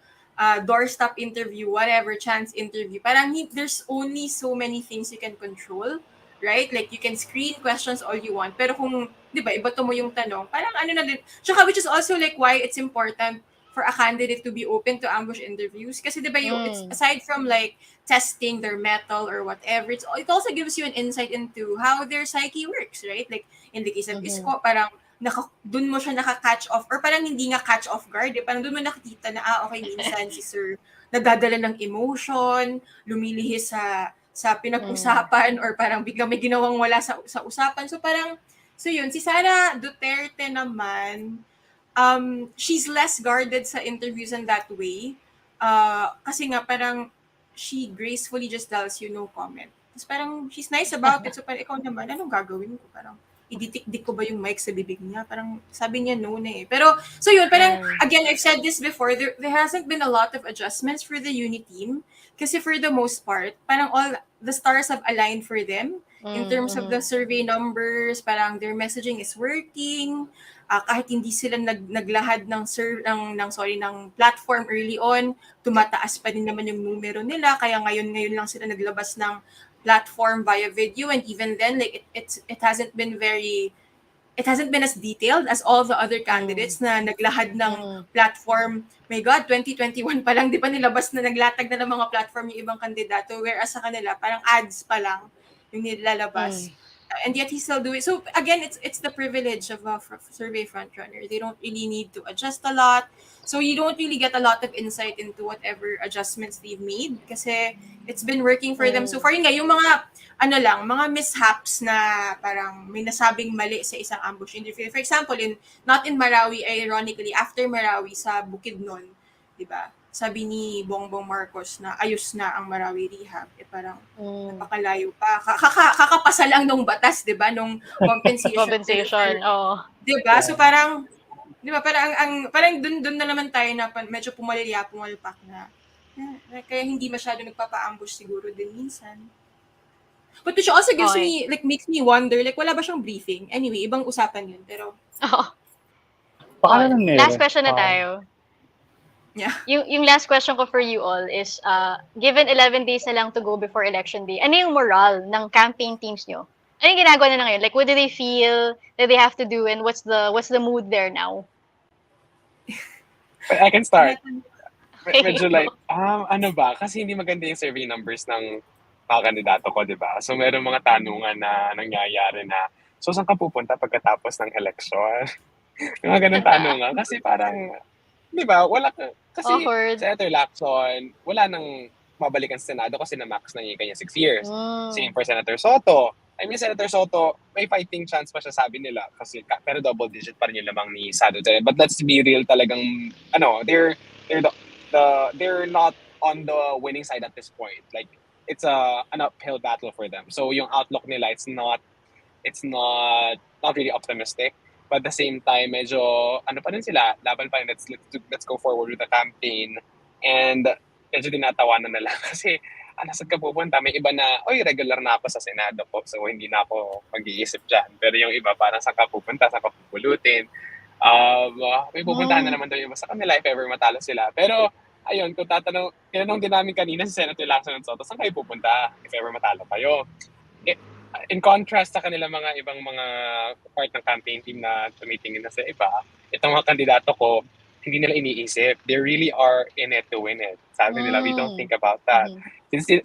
doorstop interview, whatever, chance interview, parang there's only so many things you can control, right? Like, you can screen questions all you want, pero kung, di ba, ibato mo yung tanong, parang ano na din, tsaka which is also like why it's important for a candidate to be open to ambush interviews. Kasi di ba, it's aside from like testing their mettle or whatever, it also gives you an insight into how their psyche works, right? Like, in the case of Isko, parang dun mo siya naka-catch off, or parang hindi nga catch off guard, parang dun mo nakikita na, okay, minsan si Sir nagdadala ng emotion, lumilihis sa pinag-usapan, or parang biglang may ginawang wala sa usapan. So parang, so yun, si Sara Duterte naman, she's less guarded sa interviews in that way. Kasi nga parang she gracefully just tells you no comment. Tapos parang she's nice about it. So parang ikaw naman, anong gagawin ko? Parang iditik-dik ko ba yung mic sa bibig niya? Parang sabi niya no na eh. Pero so yun, parang again, I've said this before, there hasn't been a lot of adjustments for the uni team. Kasi for the most part, parang all the stars have aligned for them in terms of the survey numbers. Parang their messaging is working. Kahit hindi sila naglahad ng platform early on, tumataas pa din naman yung numero nila. Kaya ngayon lang sila naglabas ng platform via video, and even then, like it hasn't been as detailed as all the other candidates na naglahad ng platform. My God, 2021 pa lang, di ba nilabas na naglatag na ng mga platform yung ibang kandidato, whereas sa kanila, parang ads pa lang yung nilalabas. And yet he's still doing. So again, it's the privilege of a survey frontrunner. They don't really need to adjust a lot. So you don't really get a lot of insight into whatever adjustments they've made kasi it's been working for them so far. Yun nga, yung mga mishaps na parang may nasabing mali sa isang ambush interview. For example, not in Marawi, ironically, after Marawi sa Bukidnon, di ba? Sabi ni Bongbong Marcos na ayos na ang Marawi rehab. Parang napakalayo pa. Kakapasa lang nung batas, di ba? Nung compensation. Oh. Di ba? So parang, di ba? Parang dun na naman tayo na medyo pumalpak na. Kaya hindi masyado nagpapa-ambush siguro din minsan. But which also gives me, like, makes me wonder, like, wala ba siyang briefing? Anyway, ibang usapan yun. Pero, last question na tayo. Yeah. Yung last question ko for you all is, given 11 days na lang to go before election day, ano yung moral ng campaign teams nyo? Ano yung ginagawa na ngayon? Like, what do they feel that they have to do, and what's the mood there now? I can start. Medyo like, ano ba? Kasi hindi maganda yung survey numbers ng mga kandidato ko, di ba? So, meron mga tanungan na nangyayari na, so, saan ka pupunta pagkatapos ng election? Mga ganun tanungan. Kasi parang, di ba, kasi Senator Lacson, wala nang mabalikan sa Senado kasi na-max na yung kanya 6 years. Same for Senator Soto. I mean, Senator Soto, may fighting chance pa siya, sabi nila. Kasi, pero double digit pa rin yung lamang ni Sado. But let's be real talagang, they're not on the winning side at this point. Like, it's an uphill battle for them. So, yung outlook nila, it's not really optimistic. But at the same time, medyo, pa rin sila, laban pa rin, let's go forward with the campaign. And medyo tinatawanan na lang kasi, saan ka pupunta? May iba na, regular na ako sa Senado po, so hindi na ako mag-iisip dyan. Pero yung iba, parang saan ka pupunta, saan ka pupulutin. May pupuntahan na naman daw yung iba sa kanila if ever matalo sila. Pero, ayun, kung tinanong din namin kanina si Senator Lacson at Soto, saan kayo pupunta if ever matalo kayo? In contrast sa kanila mga ibang mga part ng campaign team na tumitingin na sa iba, itong mga kandidato ko, hindi nila iniisip. They really are in it to win it. Sabi nila, we don't think about that.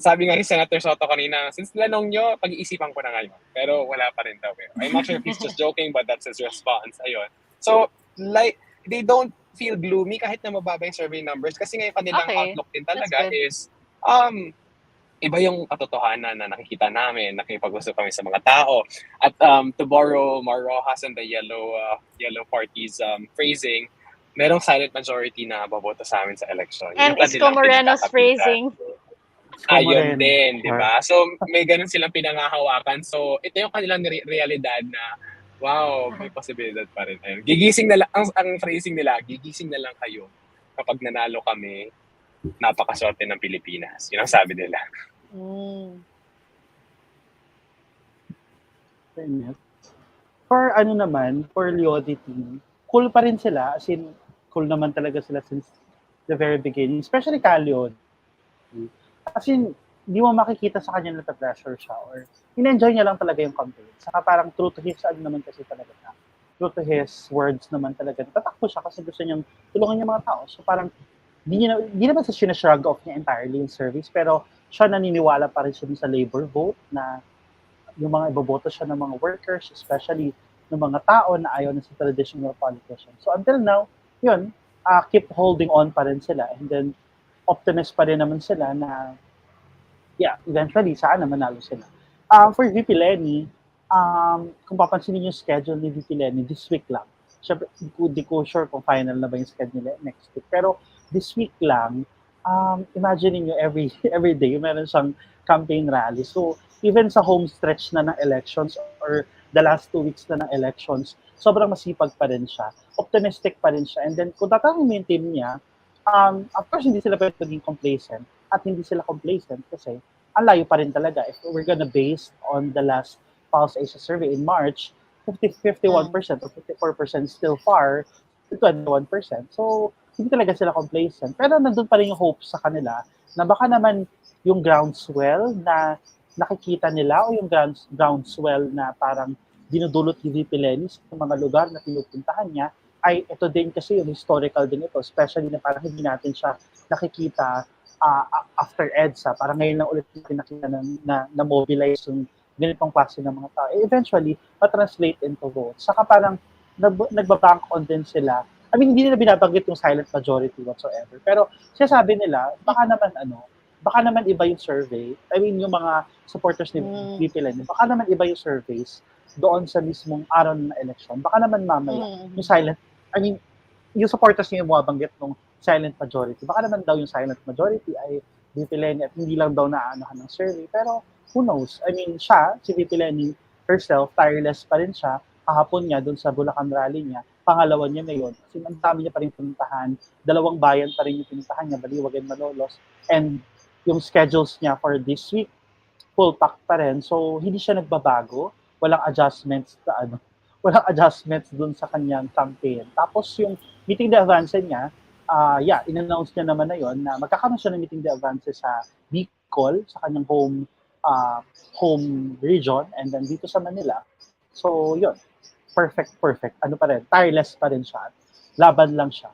Sabi nga ni Senator Soto kanina, since nilanong nyo, pag-iisipan ko na ngayon. Pero wala pa rin daw. I'm not sure if he's just joking, but that's his response. Ayun. So, like, they don't feel gloomy kahit na mababa yung survey numbers kasi nga yung kanilang outlook din talaga is, iba yung katotohanan na nakikita namin, nakipag-usap kami sa mga tao. At to borrow Marrojas and the Yellow Party's phrasing, merong silent majority na baboto sa amin sa election. And Isko Moreno's phrasing. Ayun din, di ba? So, may ganun silang pinangahawakan. So, ito yung kanilang realidad na, wow, may posibilidad pa rin. Ayun. Gigising na lang, ang phrasing nila, gigising na lang kayo kapag nanalo kami, napakaswerte ng Pilipinas. Yun ang sabi nila. Mm. Fairness. For ano naman, for Leody team, cool pa rin sila. As in, cool naman talaga sila since the very beginning. Especially ka, Leody. As in, di mo makikita sa kanya na pressure siya or in-enjoy niya lang talaga yung campaign. Saka parang true to his, ano naman kasi talaga na, true to his words naman talaga. Tatakbo siya kasi gusto niyang tulungan yung mga tao. So parang, di naman sa sinashrug off niya entirely yung service, pero siya naniniwala pa rin siya sa labor vote na yung mga iboboto siya ng mga workers, especially ng mga tao na ayaw na sa traditional politicians. So until now, yun, keep holding on pa rin sila. And then, optimist pa rin naman sila na, yeah, eventually, sana manalo sila. For VP Leni, kung papansinin yung schedule ni VP Leni, this week lang. Siyempre, di ko sure kung final na ba yung schedule next week. Pero this week lang, imagine niyo every day, meron siyang campaign rally. So, even sa home stretch na ng elections or the last 2 weeks na ng elections, sobrang masipag pa rin siya. Optimistic pa rin siya. And then, kung tatangin mo yung team niya, of course, hindi sila pwede maging complacent. At hindi sila complacent kasi ang layo pa rin talaga. If we're gonna base on the last Pulse Asia survey in March, 51% or 54% still far to 21%. So, hindi talaga sila complacent. Pero nandun pa rin yung hope sa kanila na baka naman yung groundswell na nakikita nila o yung groundswell na parang dinudulot ni VP Leni sa mga lugar na pinupuntahan niya ay ito din kasi yung historical din ito, especially na parang hindi natin siya nakikita after EDSA, parang ngayon lang ulit natin nakita na mobilize yung ganitong klase ng mga tao. Eventually, ma-translate into votes. Saka parang nagbabank on din sila. I mean, hindi nila binabanggit yung silent majority whatsoever. Pero sinasabi nila, baka naman iba yung survey. I mean, yung mga supporters ni VP Leni, baka naman iba yung surveys doon sa mismong araw ng election. Baka naman mamaya, yung silent, I mean, yung supporters niya yung bumabanggit ng silent majority. Baka naman daw yung silent majority ay VP Leni at hindi lang daw naaanahan ng survey. Pero who knows? I mean, si VP Leni herself, tireless pa rin siya. Kahapon niya doon sa Bulacan rally niya, pangalawa niya ngayon. Kasi ang dami niya pa rin pinuntahan. 2 bayan pa rin yung pinuntahan niya, Baliwag and Malolos. And yung schedules niya for this week, full pack pa rin. So, hindi siya nagbabago. Walang adjustments sa walang adjustments dun sa kanyang campaign. Tapos yung meeting de avance niya, in-announce niya naman na yon na magkakaroon siya ng meeting de avance sa Bicol, sa kanyang home region, and then dito sa Manila. So, yun. Perfect. Ano pa rin, tireless pa rin siya. Laban lang siya.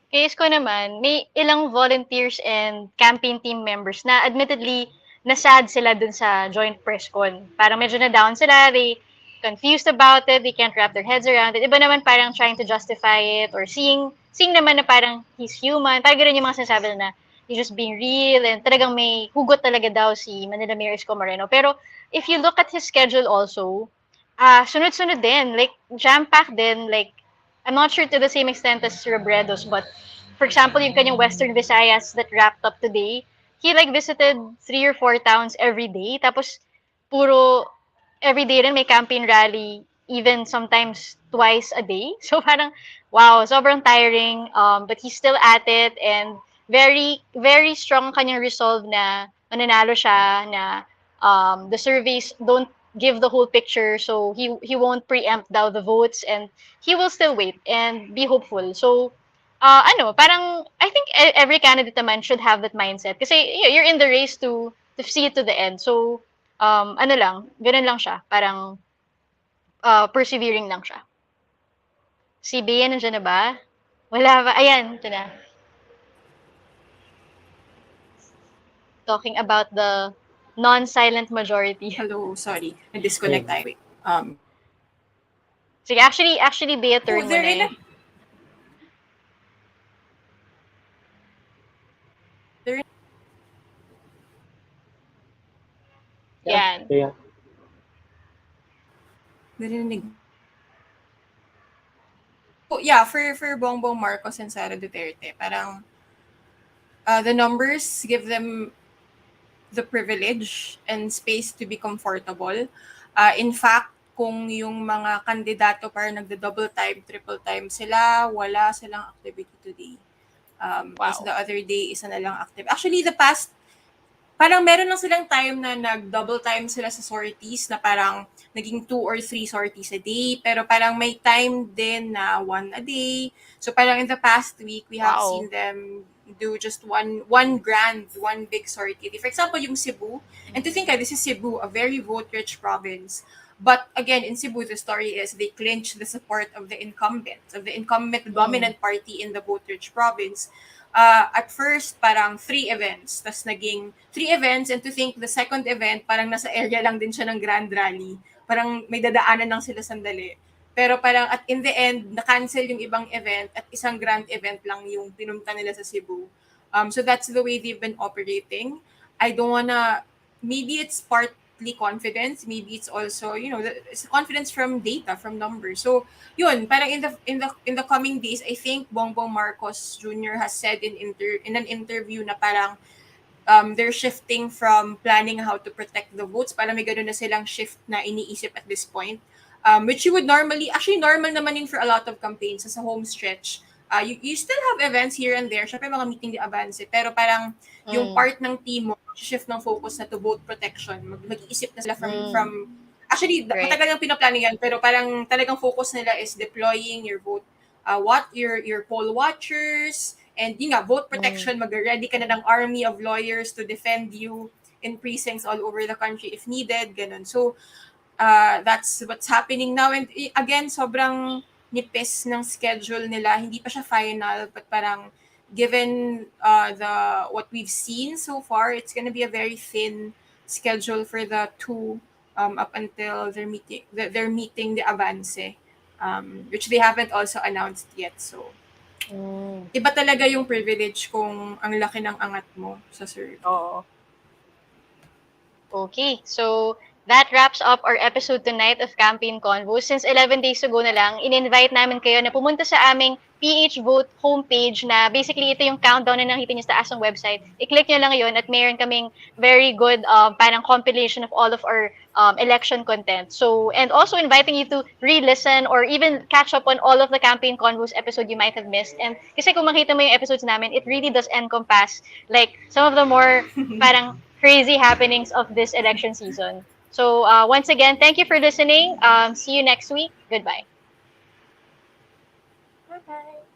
Case ko naman, may ilang volunteers and campaign team members na admittedly nasad sila dun sa joint press con. Parang medyo na-down sila, they confused about it, they can't wrap their heads around it. Iba naman parang trying to justify it or seeing naman na parang he's human. Parang gano'n yung mga sinasabi na he's just being real and talagang may hugot talaga daw si Manila Mayor Isko Moreno. Pero if you look at his schedule also, sunod-sunod din, like jam-packed din, like I'm not sure to the same extent as Robredo's, but for example, yung kanyang Western Visayas that wrapped up today, he like visited 3 or 4 towns every day. Tapos, puro every day rin may campaign rally, even sometimes twice a day. So parang, wow, sobrang tiring. But he's still at it and very, very strong kanyang resolve na mananalo siya, na the surveys don't give the whole picture, so he won't preempt daw the votes and he will still wait and be hopeful. So, parang I think every candidate naman should have that mindset kasi you're in the race to see it to the end. So, ganun lang siya. Parang persevering lang siya. Si Bea, nandiyan na ba? Wala ba? Ayan, ito na. Talking about the non-silent majority. Hello, sorry. Na-disconnect tayo. Wait. Sige, actually, Bea, turn mo they're na in eh. Yan. Yeah. Narinig. Oh, yeah, for Bongbong Marcos and Sara Duterte, parang the numbers give them the privilege and space to be comfortable. In fact, kung yung mga kandidato parang nagda-double time, triple time sila, wala silang activity today. Wow. Tapos the other day, isa na lang active. Actually, the past parang meron lang silang time na nag-double time sila sa sorties na parang naging 2 or 3 sorties a day. Pero parang may time din na 1 a day. So parang in the past week, we have Wow. seen them do just one big sortie. For example, yung Cebu. And to think this is Cebu, a very vote-rich province. But again, in Cebu, the story is they clinched the support of the incumbent dominant party in the vote-rich province. At first, parang 3 events. Tapos naging 3 events, and to think the second event, parang nasa area lang din siya ng Grand Rally. Parang may dadaanan lang sila sandali. Pero parang at in the end, na-cancel yung ibang event at isang grand event lang yung pinunta nila sa Cebu. So that's the way they've been operating. I don't wanna, maybe it's partly confidence, maybe it's also, it's confidence from data, from numbers. So yun, parang in the coming days, I think Bongbong Marcos Jr. has said in an interview na parang they're shifting from planning how to protect the votes. Parang may gano'n na silang shift na iniisip at this point. Which you would normally, actually normal naman yun for a lot of campaigns sa home stretch. You still have events here and there, syempre mga meeting de avance, pero parang yung part ng team mo, shift ng focus na to vote protection. Mag-iisip na sila from actually, Right. matagal yung pinaplano yan, pero parang talagang focus nila is deploying your vote, your poll watchers, and yun nga, vote protection, mag-ready ka na ng army of lawyers to defend you in precincts all over the country if needed, ganun. So, that's what's happening now. And again, sobrang nipis ng schedule nila. Hindi pa siya final, but parang given what we've seen so far, it's gonna be a very thin schedule for the two up until they're meeting the avance, which they haven't also announced yet. So, iba talaga yung privilege kung ang laki ng angat mo sa survey. Oo. Okay, so that wraps up our episode tonight of Campaign Convos. Since 11 days ago na lang, in-invite namin kayo na pumunta sa aming PH Vote homepage na basically ito yung countdown na nakita niyo sa taas ng website. I-click nyo lang yun at mayroon kaming very good parang compilation of all of our election content. So, and also inviting you to re-listen or even catch up on all of the Campaign Convos episode you might have missed. And kasi kung makita mo yung episodes namin, it really does encompass like some of the more parang crazy happenings of this election season. So once again, thank you for listening. See you next week. Goodbye. Bye-bye.